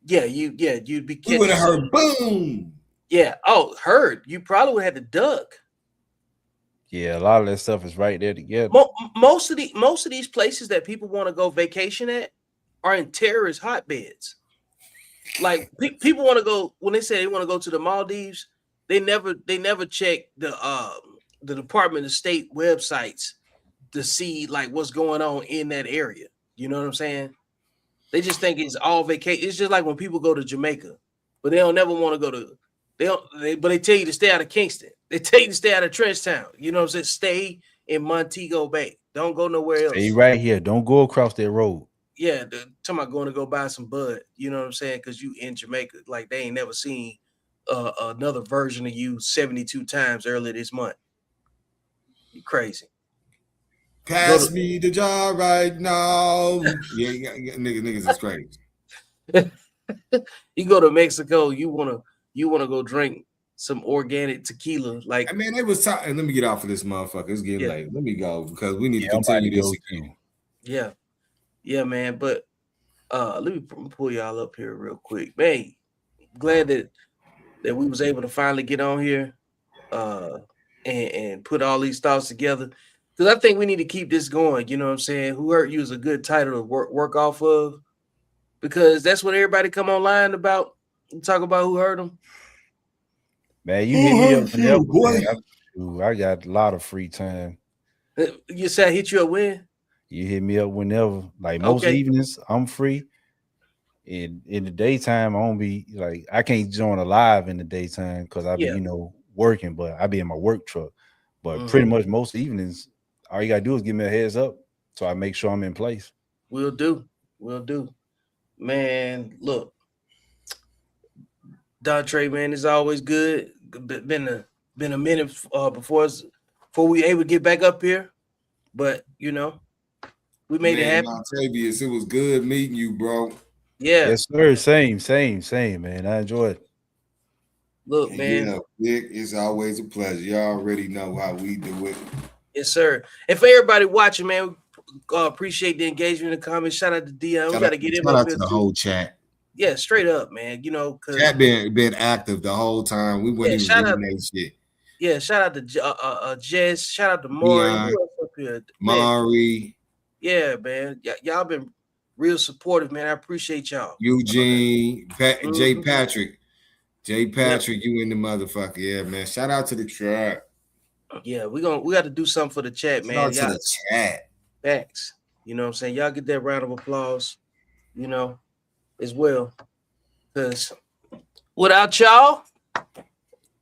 Yeah, you'd be. We would have heard boom. Yeah. Oh, heard. You probably would have had to duck. Yeah, a lot of that stuff is right there together. Most of these places that people want to go vacation at are in terrorist hotbeds. Like people want to go when they say they want to go to the Maldives, they never check the Department of State websites to see like what's going on in that area. You know what I'm saying? They just think it's all vacation. It's just like when people go to Jamaica, but they don't never want to go to. But they tell you to stay out of Kingston. They tell you to stay out of Trenchtown. You know what I'm saying? Stay in Montego Bay. Don't go nowhere else. Stay right here. Don't go across that road. Yeah, talking about going to go buy some bud. You know what I'm saying? Because you in Jamaica, like they ain't never seen another version of you 72 times earlier this month. You crazy. Pass me the jar right now. Yeah, niggas is crazy. You go to Mexico, you wanna go drink some organic tequila. Like, I mean, they was talking. Let me get off of this motherfucker. It's getting late. Let me go because we need to continue this again. Yeah, man. But let me pull y'all up here real quick. Man, glad that we was able to finally get on here and put all these thoughts together. Because I think we need to keep this going. You know what I'm saying? Who Hurt You is a good title to work off of. Because that's what everybody come online about and talk about who hurt them. Man, you hit me up whenever, boy. I got a lot of free time. You said I hit you up when? You hit me up whenever. Like most evenings, I'm free. In the daytime, I won't be like I can't join a live in the daytime because I be working, but I be in my work truck. But pretty much most evenings, all you gotta do is give me a heads up so I make sure I'm in place. We'll do. Man, look. Dontre, man, it's always good. Been a minute before we able to get back up here, but we made it happen. Montavious, it was good meeting you, bro. Yeah, yes, sir. Same, man. I enjoyed it. Look, man, Vic, it's always a pleasure. You already know how we do it. Yes, sir. And for everybody watching, man, appreciate the engagement in the comments. Shout out to Dion. We got to get him up. Shout out to the too. whole chat. Yeah, straight up, man. Cause chat been active the whole time. We wouldn't even reading that shit. Yeah, shout out to Jess. Shout out to Maury. Maury. Yeah, man. Y'all been real supportive, man. I appreciate y'all. Eugene, Jay Patrick. You in the motherfucker. Yeah, man. Shout out to the chat. Yeah, we got to do something for the chat, man. Shout out to the chat. Thanks. You know what I'm saying? Y'all get that round of applause, as well. Because without y'all,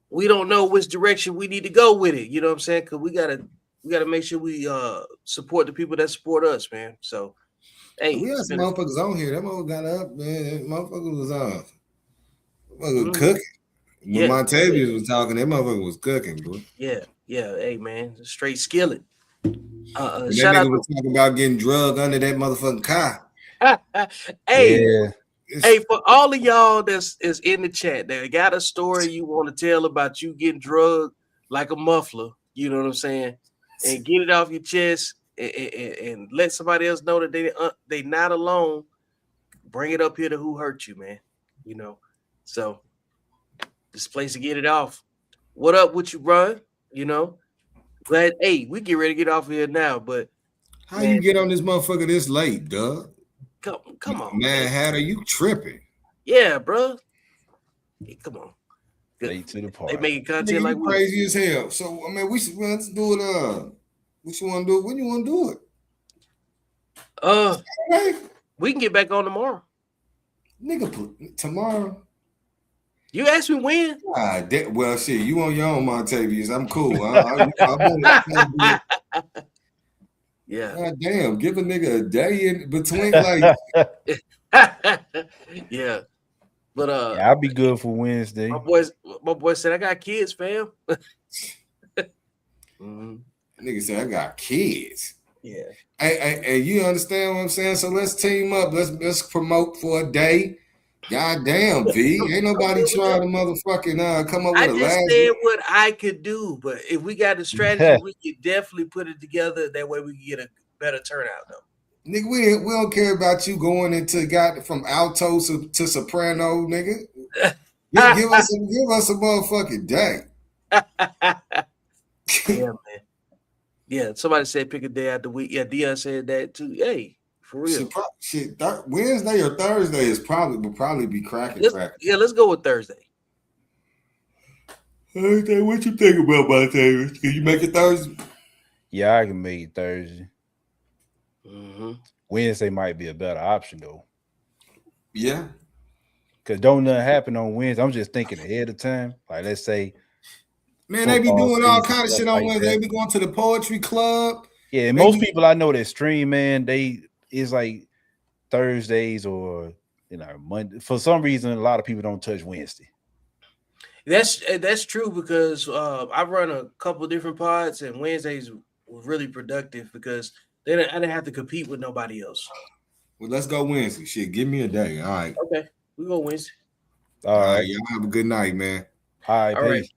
we don't know which direction we need to go with it. You know what I'm saying? Because we gotta make sure we support the people that support us, man. So hey, we had some motherfuckers on here. That motherfucker got up, man. That motherfucker was on. Cooking. When Montavious was talking, that motherfucker was cooking, bro. Yeah. Hey, man, straight skillet. That nigga was talking about getting drugged under that motherfucking car. Hey, hey, for all of y'all that's in the chat that got a story you want to tell about you getting drugged like a muffler, you know what I'm saying, and get it off your chest and let somebody else know that they not alone. Bring it up here to Who Hurt You, man. So this place to get it off. What up with you, bro? Glad. Hey, we get ready to get off here now, but how you get on this motherfucker this late, dog? Come on, man. Hatter, you tripping? Yeah, bro. Hey, come on. Late to the They party. making Nigga, content like you we. crazy as hell. So I mean, let's do it. What you want to do? When you want to do it? Hey, We can get back on tomorrow. nigga, tomorrow. You asked me when. Well, shit, you on your own, Montavious. I'm cool. I Yeah. God damn, give a nigga a day in between, like. Yeah. But Yeah, I'll be good for Wednesday. my boy said I got kids, fam. Mhm. Nigga said I got kids. Yeah. Hey, you understand what I'm saying? So let's team up. Let's promote for a day. God damn, V. Ain't nobody trying to motherfucking come up I with a just last. said what I could do, but if we got a strategy, we could definitely put it together. That way we can get a better turnout, though. Nigga, we don't care about you going into from alto to soprano, nigga. Give us a motherfucking day. Yeah, man. Yeah, somebody said pick a day out the week. Yeah, Dion said that too. Hey, for real. Wednesday or Thursday will probably be cracking. Let's go with Thursday. Thursday, what you think about my Can you make it Thursday? Yeah, I can make it Thursday. Mm-hmm. Wednesday might be a better option though. Yeah. Cause don't nothing happen on Wednesday. I'm just thinking ahead of time. Like let's say, man, they be doing all kind of shit on like Wednesday. They be going to the poetry club. Yeah, most people I know that stream, man, it's like Thursdays or Monday. For some reason, a lot of people don't touch Wednesday. That's true because I run a couple of different pods and Wednesdays were really productive because I didn't have to compete with nobody else. Well, let's go Wednesday. Shit, give me a day. All right. Okay, we go Wednesday. All right. Y'all have a good night, man. All right, peace.